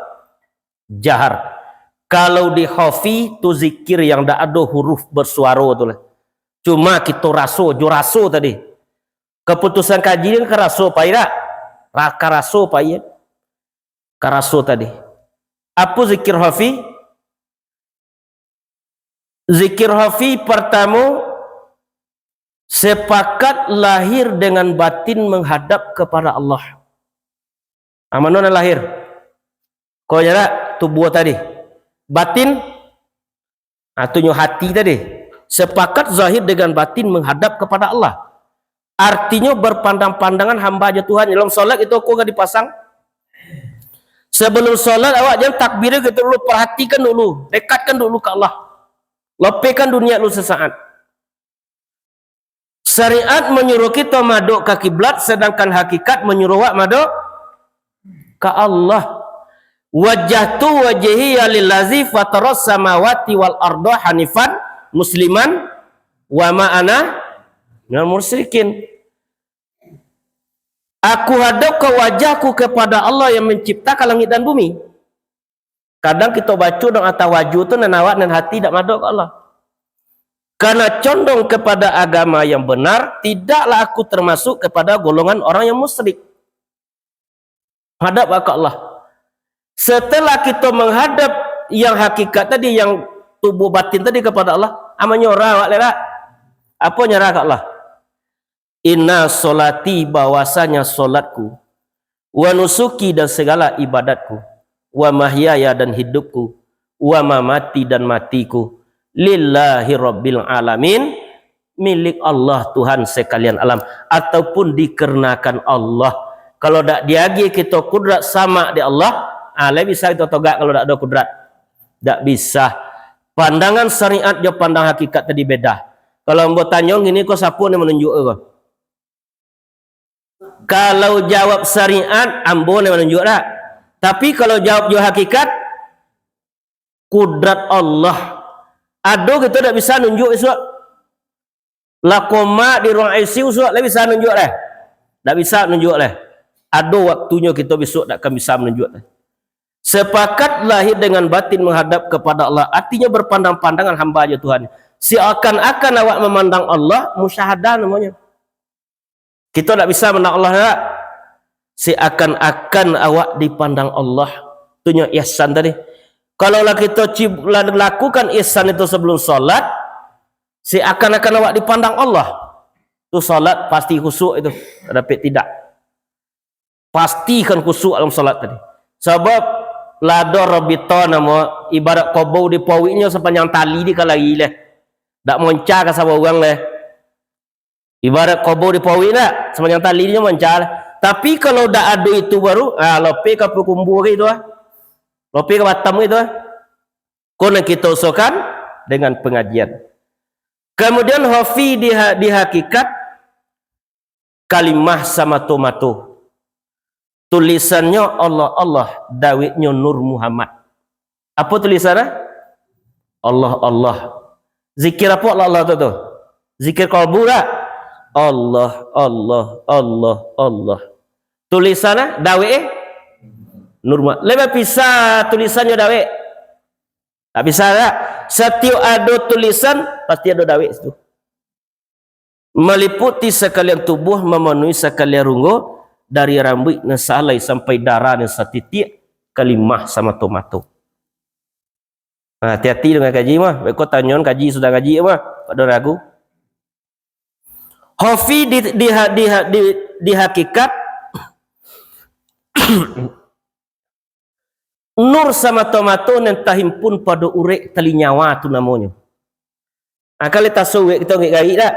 jahar. Kalau di khafi tu zikir yang tak ada huruf bersuara tu lah. Cuma kita raso, jo raso tadi. Keputusan kaji ni keraso pai tak? Raka raso pai. Karaso tadi. Apa zikir khafi? Zikir khafi pertama, sepakat lahir dengan batin menghadap kepada Allah. Mana lahir? Kau nyara tubuh tadi. Batin, atau hati tadi. Sepakat zahir dengan batin menghadap kepada Allah. Artinya berpandang-pandangan hamba aja Tuhan. Dalam solat itu aku enggak dipasang. Sebelum solat awak jangan takbirnya kita dulu, perhatikan dulu, dekatkan dulu ke Allah. Lepaskan dunia lu sesaat. Syariat menyuruh kita maduk ke kiblat, sedangkan hakikat menyuruh awak maduk ke Allah. Wajjahtu wajhiya lillazi fataras samawati wal arda hanifan musliman wa ma ana minal musyrikin. Aku hadap ke wajahku kepada Allah yang menciptakan langit dan bumi. Kadang kita baca dong atas wajah tu nanawak dan hati tak maduk ke Allah. Karena condong kepada agama yang benar, tidaklah aku termasuk kepada golongan orang yang musyrik. Hadap ke Allah. Setelah kita menghadap yang hakikat tadi, yang tubuh batin tadi kepada Allah, amanya orang apa nyerah ke Allah? Inna solati, bahwasanya solatku, wa nusuki dan segala ibadatku, wa mahyaya dan hidupku, wa mamati dan matiku, lillahi rabbil alamin, milik Allah Tuhan sekalian alam, ataupun dikarenakan Allah. Kalau tak diagi kita kudrat sama di Allah, bisa kita togak kalau tak ada kudrat. Tak bisa. Pandangan syariat dan pandang hakikat tadi beda. Kalau mbok tanya gini, kau siapa yang menunjuk kau? Kalau jawab syariat, ambo yang menunjuk tak. Tapi kalau jawab jo hakikat, kudrat Allah. Ado kita tak bisa nunjuk esok. Lakoma di ruang ICU esok tak bisa nunjuk lah. Tak bisa nunjuk lah. Ado waktunya kita besok tak akan bisa menunjuk lah. Sepakat lahir dengan batin menghadap kepada Allah. Artinya berpandang-pandangan hamba aja Tuhan. Seakan-akan awak memandang Allah, musyahadah namanya. Kita tak bisa memandang Allah tak? Seakan-akan awak dipandang Allah. Itunya ihsan tadi. Kalaulah kita lakukan ihsan itu sebelum solat, seakan-akan awak dipandang Allah. Itu solat pasti khusyuk itu. Tapi tidak. Pastikan khusyuk dalam solat tadi. Sebab lada rabita nama ibarat kobau di pawinya sepanjang tali di kalai leh. Tak moncar ke sama orang leh. Ibarat kobau di pawi tak sepanjang tali dia moncar. Tapi kalau dak ada itu baru, lope ke perkumbur itu lope ke batam itu kena kita usahakan dengan pengajian. Kemudian hafi di hakikat kalimah sama tomato. Tulisannya Allah, Dawidnya Nur Muhammad. Apa tulisannya? Allah. Zikir apa Allah tu? Zikir qalbu tak? Allah, Allah, Allah, Allah. Tulisannya dawe Nurma. Lebih bisa tulisannya dawe. Tak bisa tak? Setiap ada tulisan pasti ada dawe itu. Meliputi sekalian tubuh, memenuhi sekalian runggu, dari rambut nasalai sampai darah dan setitik kalimah sama tomato. Hati-hati dengan kaji mah. Kau tanyakan kaji sudah kaji mah. Pada ragu. Hafi di hakikat nur sama tomato yang tahimpun pada urek tali nyawa tu namanya. Kali tasawuf kita nggak gaya tak?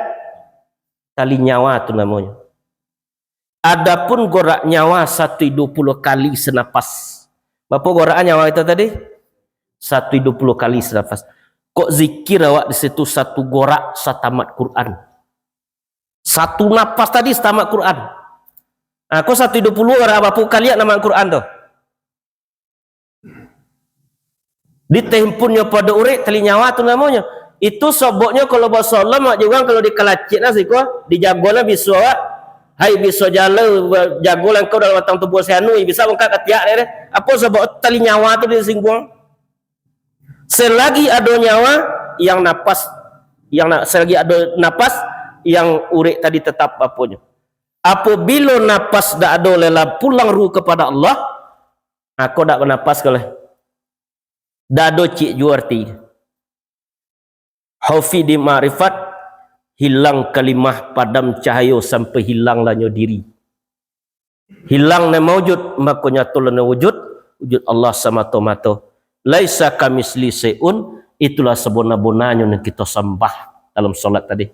Tali nyawa tu namanya. Adapun gorak nyawa 120 kali senapas. Berapa gorak nyawa itu tadi? 120 kali senapas. Kok zikir awak di situ satu gorak satamat Quran. Satu napas tadi satamat Quran. Kok 120 gorak berapa kali nama Quran tu? Ditehimpunnya pada urek tali nyawa tu namanya. Itu soboknya kalau bahasa Allah mak juga kalau dikelacit nasi ko dijagolah bisu awak. Hai bisu jala jagolah kau dalam batang tubuh sianui bisa mengkat ketiak dia. Apa sebab tali nyawa tu disinggung? Selagi ada nyawa yang napas selagi ada napas yang urek tadi tetap apanya. Apabila napas dak ada lela pulang ruh kepada Allah, aku dak bernapas kalau dak ada cik juarti. Haufi di ma'rifat hilang kalimah padam cahaya sampai hilang lanyo diri. Hilang na maujud maka nyatul na wujud Allah sama tomato. Laisa kamisli seun, itulah sebona-bonanya yang kita sembah dalam solat tadi.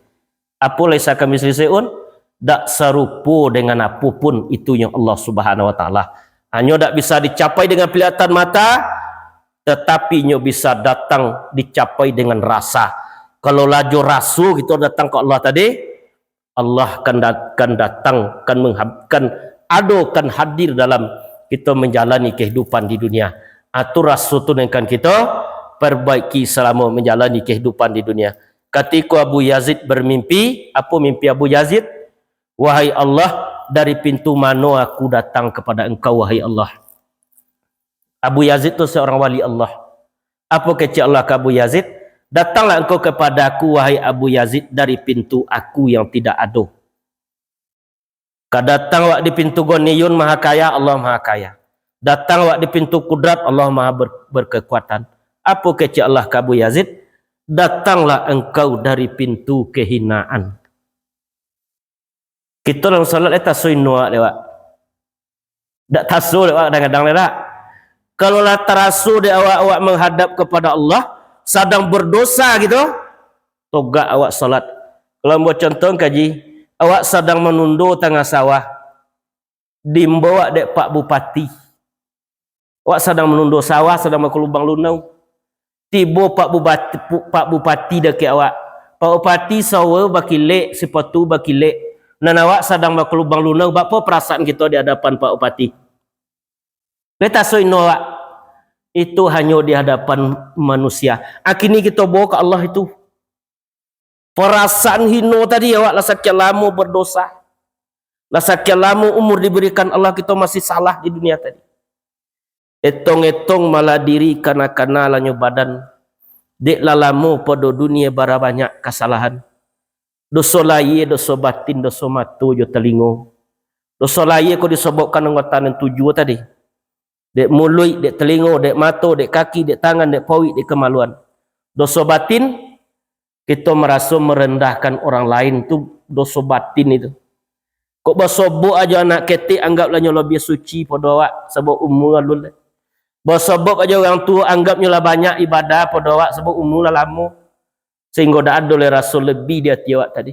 Apa laisa kamisli seun? Dak serupa dengan apapun itu yang Allah Subhanahu wa taala. Hanya dak bisa dicapai dengan pelihatan mata, tetapi nyo bisa datang dicapai dengan rasa. Kalau laju rasu kita datang ke Allah tadi, Allah akan datang, akan hadir dalam kita menjalani kehidupan di dunia. Atur rasu tu yang akan kita perbaiki selama menjalani kehidupan di dunia. Ketika Abu Yazid bermimpi, apa mimpi Abu Yazid? Wahai Allah, dari pintu mana aku datang kepada engkau wahai Allah? Abu Yazid itu seorang wali Allah. Apa kecil Allah ke Abu Yazid? Datanglah engkau kepada aku wahai Abu Yazid dari pintu aku yang tidak ada. Datang wak di pintu Ghaniyun maha kaya, Allah maha kaya. Datang wak di pintu Kudrat, Allah maha berkekuatan. Apa kecil Allah ke Abu Yazid? Datanglah engkau dari pintu kehinaan. Kita dalam salat kita suinua lewat. Tak tasu lewat kadang-kadang lewat. Kalau lah terasu di awak menghadap kepada Allah, sedang berdosa gitu, togak awak salat. Kalau buat contoh kaji, awak sedang menundu tengah sawah, dimbawa dek Pak Bupati. Awak sedang menundu sawah, sedang ke lubang lunau. Tiba Pak Bupati dekat awak. Pak Bupati sawah bakilek, sepatu bakilek. Dan awak sedang ke lubang lunau, apa perasaan kita di hadapan Pak Bupati? Kita soino awak. Itu hanya di hadapan manusia. Akhirnya kita bawa ke Allah itu. Perasaan hino tadi awak lah sekian lama berdosa. Lah sekian lama umur diberikan Allah kita masih salah di dunia tadi. Etong-etong malah diri kana-kana lanyo badan. Dek lalamu pada dunia bara banyak kesalahan. Dosa laye, dosa batin, dosa matu jo telingo. Dosa laye ko disobokkan anggota tujuh tadi. Dek mulut, dek telingo, dek mata, dek kaki, dek tangan, dek pawik, dek kemaluan. Dosa batin, kita merasa merendahkan orang lain tu dosa batin itu. Kok bersobok aja anak ketik anggaplah nyo lebih suci pada awak sebab umur alun. Bersobok aja orang tua anggapnya lah banyak ibadah pada awak sebab umur lah lama. Sehingga dah ada oleh rasa lebih di hati awak tadi.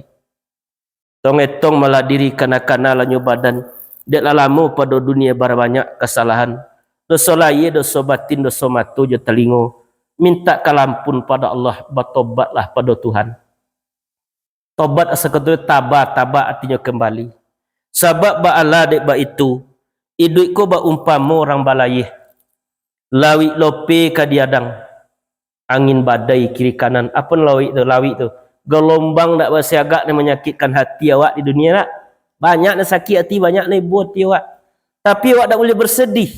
Tong-etong malah diri kana-kana lah nyo badan. Dek lah lama pada dunia bara banyak kesalahan. Dosa laye, dosa batin, dosa matu je telingo. Minta kalampun pada Allah, bertobatlah pada Tuhan. Tobat asal-kata tabat artinya kembali. Sebab ba'ala dek ba itu, iduk ko ba umpama orang balayih. Lawik lope kadiadang. Angin badai kiri kanan. Apa lawik tu? Lawik tu. gelombang nak bersiagak ni menyakitkan hati awak di dunia nak. Banyak nak sakit hati, banyak nak ibu hati awak. Tapi awak tak boleh bersedih.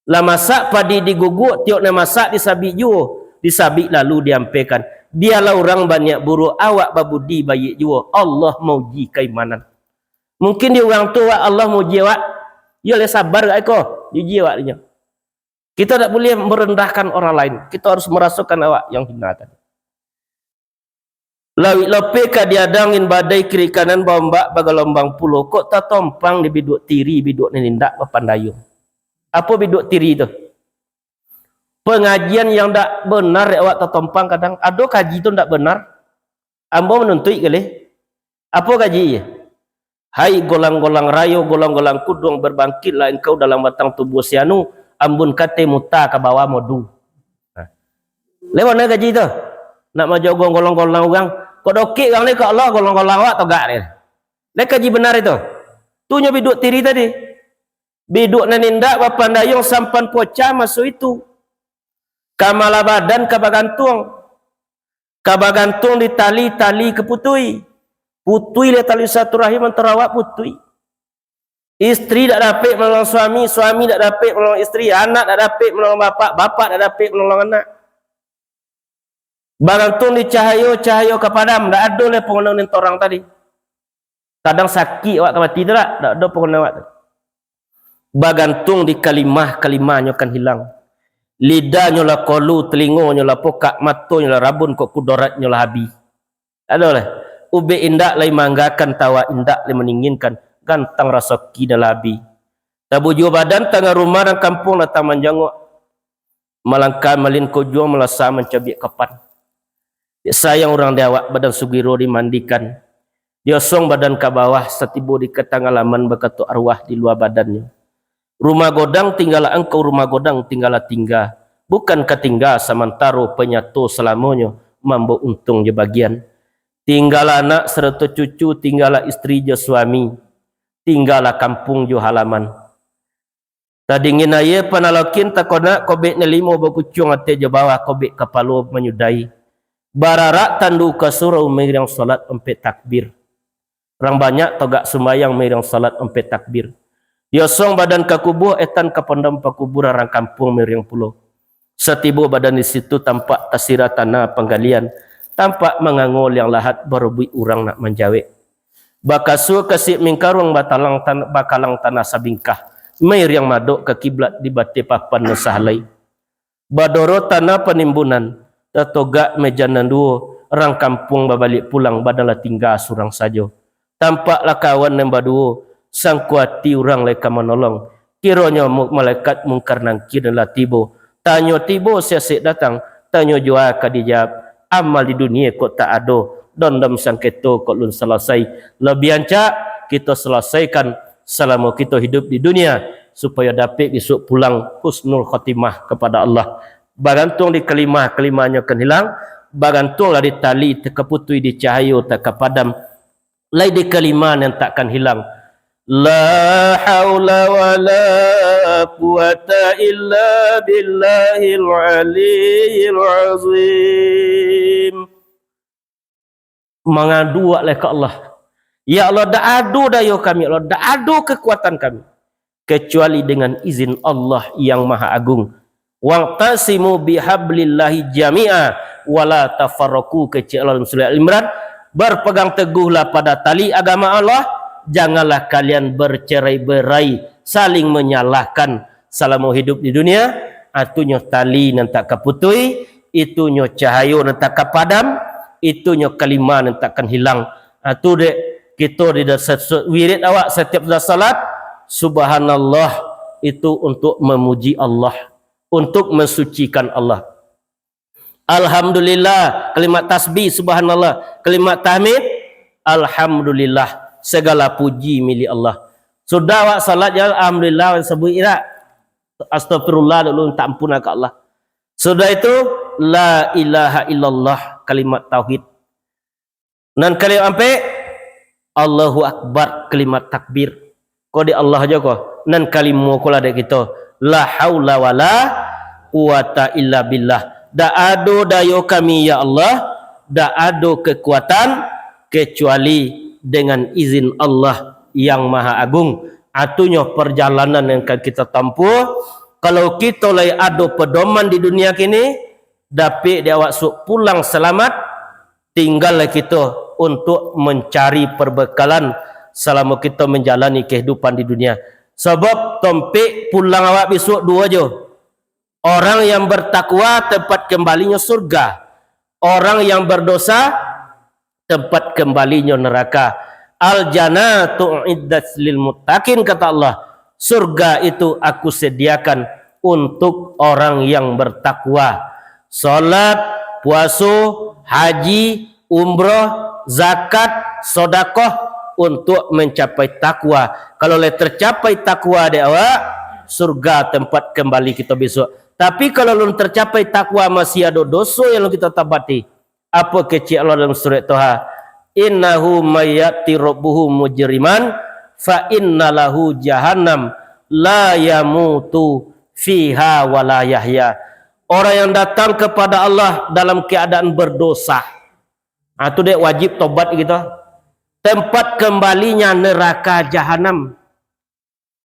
Lah masak padi diguguk, tiok nak masak disabik jua. Disabik lalu diampaikan. Dialah orang banyak buruk, awak babudi baik jua. Allah mauji keimanan. Mungkin dia orang tu Allah mauji awak. Ya le sabar gak ko, uji awak dia. Kita tak boleh merendahkan orang lain. Kita harus merasakan awak yang hina tadi. Lawi lope ka diadangin badai kiri kanan bombak bagalombang pulau. Kok tak tompang di biduk tiri, biduk nindak papandayung. Apa biduk tiri tu? Pengajian yang tak benar awak tak tompang kadang. Ada kaji tu tak benar. Ambo menuntut kali. Apa kaji? Hai golang-golang rayo, golang-golang kudung berbangkitlah engkau dalam batang tubuh sianu. Ambun kate muta ke bawah modu. Lewat mana kaji tu? Nak maju golong-golong orang. Kau dokik orang ni ke Allah golong-golong awak togak ni. Lek kaji benar itu. Tunya biduk tiri tadi. Biduk nanindak papandayung sampan poca masuk itu. Kamala badan kabagantung. Kabagantung di tali-tali keputui. Putui le tali satu rahim antara awak putui. Isteri tak dapat menolong suami, suami tak dapat menolong isteri, anak tak dapat menolong bapak, bapak tak dapat menolong anak. Bagantung di cahaya kepadam, tak ada le pengenang orang tadi. Kadang sakit awak mati tak ada pengenang awak. Bagantung di kalimah-kalimahnya akan hilang. Lidahnya lah kolu, telingonya lah pokak, matanya lah rabun, kok kudoratnya lah habis. Ada le. Ube indak lai manggakan tawa indak lai meninginkan gantang rasa kida labi. Tabuju badan tengah rumah dan kampung datang menjanguk. Malangkan malin kujung melasa mencabik kapan. Dia sayang orang dia awak badan sugiro dimandikan. Dia song badan ke bawah setibu di ketangalaman berkatu arwah di luar badannya. Rumah godang tinggallah engkau, rumah godang tinggallah tinggal. Bukan ketinggal samantaro penyatu selamanya mampu untung je bagian. Tinggallah anak serta cucu, tinggallah isteri je suami. Tinggallah kampung je halaman. Tadi ingin ayah panalokin takona kobek ni limo berkucung ate je bawah kobek kepala menyudai. Bararak tandu kasurau merang salat empet takbir. Orang banyak togak sembahyang merang salat empet takbir. Diosong badan ke kubur etan ke pendam pakubur orang kampung merang pulau. Setibu badan di situ tampak tasira tanah penggalian. Tampak mengangol yang lahat berubui orang nak menjawab. Bakasu kasih mingkarung bakalang tanah sabingkah. Mair yang maduk ke kiblat di bati papan nusahlai. Badoro tanah penimbunan. Tatogak mejanan dua. Orang kampung babalik pulang badalah tinggal surang saja. Tampaklah kawan yang baduo. Sang kuati orang leka menolong. Kiranya malaikat mungkar nangkir dan lah tibo. Tanyo tibo siasik datang. Tanyo jua kadijab. Amal di dunia kok tak ada. Dondam sangketo kok lun selesai. Lebih ancak kita selesaikan selama kita hidup di dunia. Supaya dapat besok pulang husnul khatimah kepada Allah. Bagantung di kelimah-kelimahnya akan hilang. Bagantunglah di tali terkeputui di cahaya tak kepadam. Lai di kelimah yang takkan hilang. La haula wa la quwata illa billahil aliyyil azim. Mengadu oleh ke Allah. Ya Allah, dak adu dayo kami, Allah, dak adu kekuatan kami kecuali dengan izin Allah yang Maha Agung. Waqtasimu bihablillahi jami'a wala tafarraqu kecil surah Al-Imran. Berpegang teguhlah pada tali agama Allah. Janganlah kalian bercerai-berai, saling menyalahkan selama hidup di dunia. Atunya tali nan tak kaputui, itunya cahaya nan tak kapadam, itunya kalimah nan takkan hilang. Atu dek kita di wirid awak setiap salat, subhanallah, itu untuk memuji Allah, untuk mensucikan Allah. Alhamdulillah, kalimat tasbih subhanallah, kalimat tahmid alhamdulillah. Segala puji milik Allah. Sudah awak salat ya alhamdulillah sebut ira. Astagfirullah dulu tak ampun ke Allah. Sudah itu la ilaha illallah, kalimat tauhid. Dan kalimat ampe Allahu akbar, kalimat takbir. Ko di Allah aja ko. Nan kalimu kula de kita la haula wala quwata illa billah. Da ado dayo kami ya Allah dak ada kekuatan kecuali dengan izin Allah yang Maha Agung. Atunya perjalanan yang akan kita tempuh. Kalau kita lagi ada pedoman di dunia kini, dapat dia awak pulang selamat, tinggal kita untuk mencari perbekalan selama kita menjalani kehidupan di dunia. Sebab tompik pulang awak besok dua je. Orang yang bertakwa tempat kembalinya surga. Orang yang berdosa tempat kembalinya neraka. Al-jannatu iddat lil muttaqin, kata Allah. Surga itu aku sediakan untuk orang yang bertakwa. Salat, puasa, haji, umrah, zakat, sedekah untuk mencapai takwa. Kalau tercapai takwa dia awak, surga tempat kembali kita besok. Tapi kalau belum tercapai takwa, masih ada dosa yang kita tabati. Apa kecil Allah dalam surat Toha? Innahu mayyati rabbuhu mujriman fa innalahu jahannam la yamutu fiha wa la yahya. Orang yang datang kepada Allah dalam keadaan berdosa, itu dia wajib tobat gitu. Tempat kembalinya neraka jahanam.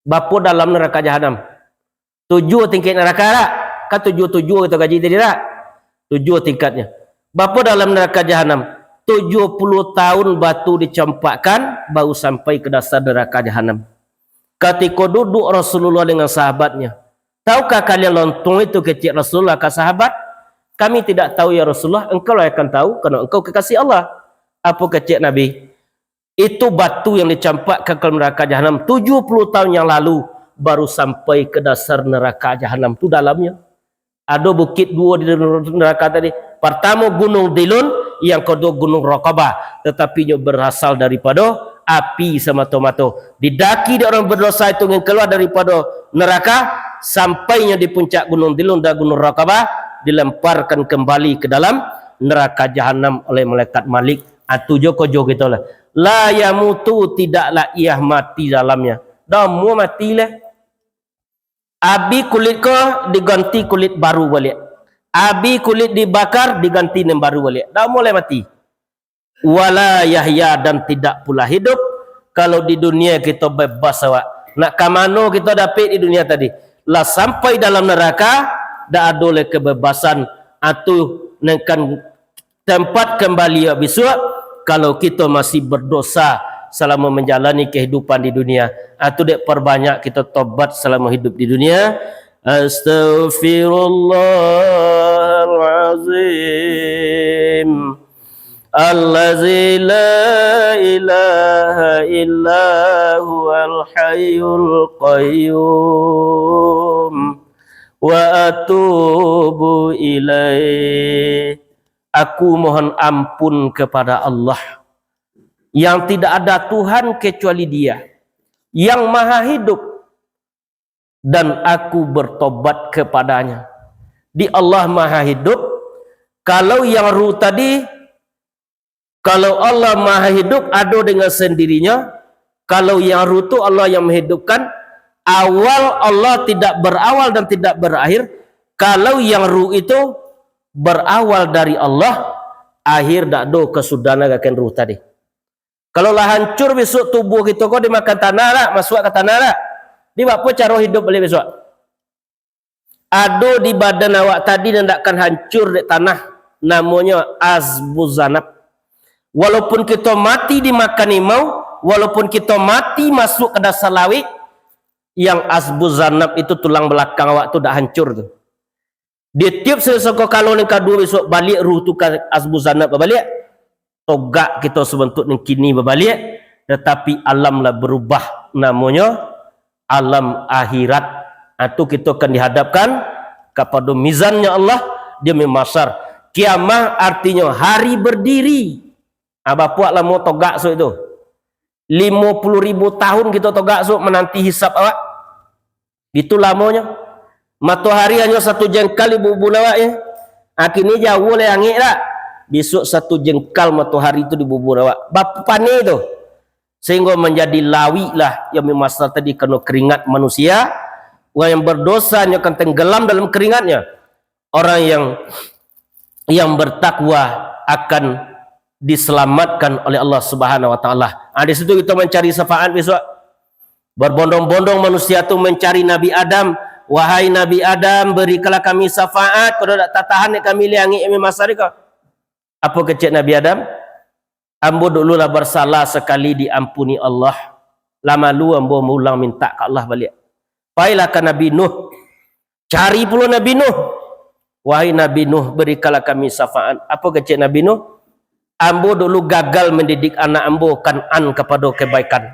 Bapa dalam neraka jahanam. 7 tingkat neraka tak? Kan 7 kita kaji tadi tak? 7 tingkatnya. Bapa dalam neraka jahanam. 70 tahun batu dicampakkan baru sampai ke dasar neraka jahanam. Ketika duduk Rasulullah dengan sahabatnya, tahukah kalian lontong itu kecil Rasulullah ke sahabat? Kami tidak tahu ya Rasulullah, engkau lah akan tahu karena engkau kekasih Allah. Apa kecil Nabi? Itu batu yang dicampakkan ke neraka jahanam 70 tahun yang lalu baru sampai ke dasar neraka jahanam. Itu dalamnya ada bukit 2 di neraka tadi. Pertama Gunung Dilun, yang kedua Gunung Raqabah, tetapi nya berasal daripada api semata-mata. Didaki di orang berdosa itu yang keluar daripada neraka, sampainya di puncak Gunung Dilun dan Gunung Raqabah, dilemparkan kembali ke dalam neraka jahanam oleh malaikat Malik. Atu joko gitu lah. La yamutu, tidaklah ia mati dalamnya. Dah mu matilah. Abi kulit ko diganti kulit baru balik. Abi kulit dibakar diganti yang baru balik. Dah mulai mati. Wala yahya, dan tidak pula hidup. Kalau di dunia kita bebas awak. Nak ke mana kita dapat di dunia tadi? Lah sampai dalam neraka dah ada oleh kebebasan atau nekan tempat kembali besok kalau kita masih berdosa selama menjalani kehidupan di dunia. Atau dek perbanyak kita tobat selama hidup di dunia. Astaghfirullahalazim allazi la ilaha illa huwal hayyul qayyum wa atubu ilaih. Aku mohon ampun kepada Allah yang tidak ada Tuhan kecuali Dia, yang maha hidup, dan aku bertobat kepadanya. Di Allah maha hidup. Kalau yang ruh tadi, kalau Allah maha hidup ada dengan sendirinya. Kalau yang ruh itu Allah yang menghidupkan. Awal Allah tidak berawal dan tidak berakhir. Kalau yang ruh itu berawal dari Allah, akhir dak do kesudahan akan ruh tadi. Kalau lah hancur besok tubuh kita kau dimakan tanah lah, masuk ke tanah lah. Di apa cara hidup boleh besok? Ada di badan awak tadi dan takkan hancur di tanah, namanya azbuzanab. Walaupun kita mati dimakan imau, walaupun kita mati masuk ke dasar laut, yang azbuzanab itu tulang belakang awak tu dak hancur tu. Dia tiap sesoko kalau yang kedua besok balik ruh tu ke azbuzanab balik, togak kita sebentuk yang kini berbalik, tetapi alam lah berubah, namanya alam akhirat. Itu kita akan dihadapkan kepada mizannya Allah, dia memasar. Kiamah artinya hari berdiri. Bapak lah mau togak so itu 50.000 tahun kita togak so menanti hisap awak. Itu lamanya. Matahari hanya 1 jengkal ibu awak ya. Akhirnya jauh oleh angin tak. Besok 1 jengkal matahari itu di bubur awak. Bapa panik itu. Sehingga menjadi lawi lah yang memasal tadi kena keringat manusia. Orang yang berdosa akan tenggelam dalam keringatnya. Orang yang yang bertakwa akan diselamatkan oleh Allah Subhanahu wa taala. Di situ kita mencari syafaat besok. Berbondong-bondong manusia tu mencari Nabi Adam. Wahai Nabi Adam, berikanlah kami syafaat. Kalau tak tahan kami liangi masa ni kau. Apa kecek Nabi Adam? Ambo dululah bersalah sekali diampuni Allah. Lama lu ambo mulang minta ke Allah balik. Pailah ke Nabi Nuh. Cari pula Nabi Nuh. Wahai Nabi Nuh, berikanlah kami syafaat. Apa kecek Nabi Nuh? Ambo dulu gagal mendidik anak ambo Kan'an kepada kebaikan.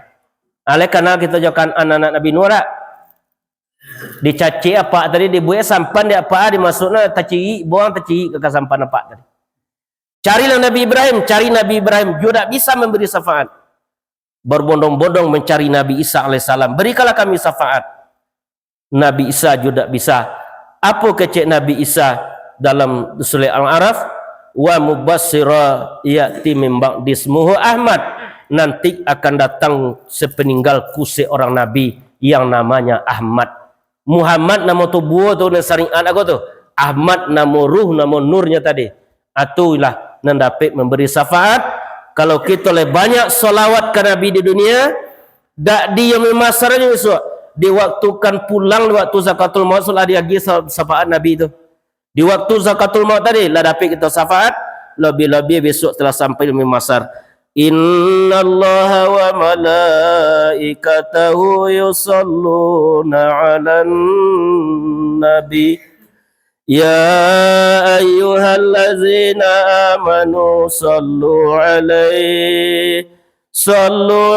Oleh kerana kita jauhkan anak-anak Nabi Nuh tak? Dicaci apa tadi, dibuat sampan dia apa, dimasuknya terciri, buang terciri ke sampan apa tadi. Carilah Nabi Ibrahim, cari Nabi Ibrahim juga bisa memberi syafaat. Berbondong-bondong mencari Nabi Isa alaihissalam, berikanlah kami syafaat. Nabi Isa juga bisa. Apa kecek Nabi Isa dalam surah Al-A'raf? Wa mubassira ya'ti min ba'di ismuhu Ahmad. Nanti akan datang sepeninggalku seorang nabi yang namanya Ahmad. Muhammad nama tu buah tu syariat aku tu. Ahmad nama ruh, nama nurnya tadi. Atulah nan dapat memberi syafaat. Kalau kita le banyak solawat ke Nabi di dunia, dak dia memasarnya besok. Di waktu kan pulang, di waktu zakatul maut sudah dia lagi syafaat Nabi itu. Di waktu zakatul maut tadi lah dapat kita syafaat. Lebih-lebih besok telah sampai memasar. Innallaha wa malaikatahu yusalluna 'alan nabi ya ayyuhallazina amanu sallu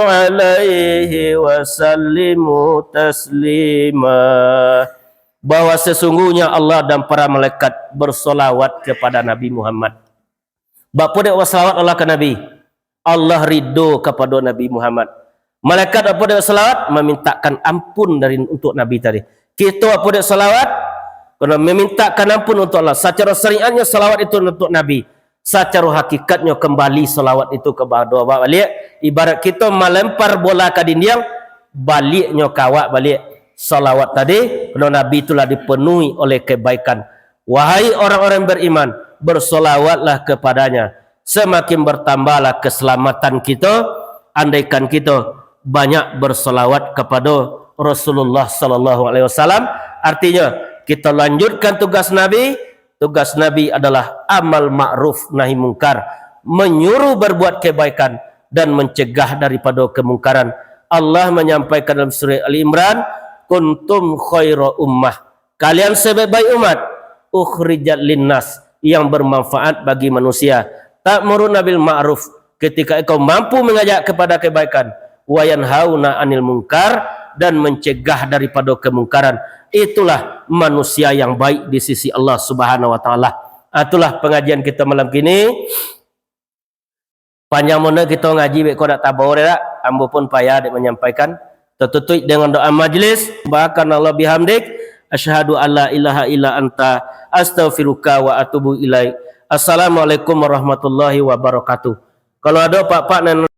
'alaihi wa sallimu taslima. Bahwa sesungguhnya Allah dan para malaikat bersolawat kepada Nabi Muhammad. Bapa dia wassalawat Allah ke Nabi. Allah ridho kepada Nabi Muhammad. Malaikat apa dia selawat? Memintakan ampun dari untuk Nabi tadi. Kita apa dia selawat? Kerana memintakan ampun untuk Allah. Secara syariatnya selawat itu untuk Nabi. Secara hakikatnya kembali selawat itu kepada balik. Ibarat kita melempar bola ke dinding, baliknya kawak balik selawat tadi. Kerana Nabi itulah dipenuhi oleh kebaikan. Wahai orang-orang beriman, bersolawatlah kepadanya. Semakin bertambahlah keselamatan kita andaikan kita banyak bersolawat kepada Rasulullah sallallahu alaihi wasallam. Artinya kita lanjutkan tugas Nabi. Tugas Nabi adalah amal ma'ruf nahi mungkar, menyuruh berbuat kebaikan dan mencegah daripada kemungkaran. Allah menyampaikan dalam surah Al-Imran, kuntum khaira ummah, kalian sebaik-baik umat, ukhrijat linnas, yang bermanfaat bagi manusia. Ta'muruna bil ma'ruf, ketika engkau mampu mengajak kepada kebaikan, wa yanhauna 'anil munkar, dan mencegah daripada kemungkaran. Itulah manusia yang baik di sisi Allah Subhanahu wa taala. Itulah pengajian kita malam kini. Panjang mana kita ngaji baik kau dak tabur dak, ambo pun payah dak menyampaikan. Tertutup dengan doa majlis. Subhanallah bihamdik, asyhadu alla ilaha illa anta, astaghfiruka wa atubu ilaik. Assalamualaikum warahmatullahi wabarakatuh. Kalau ada pak-pak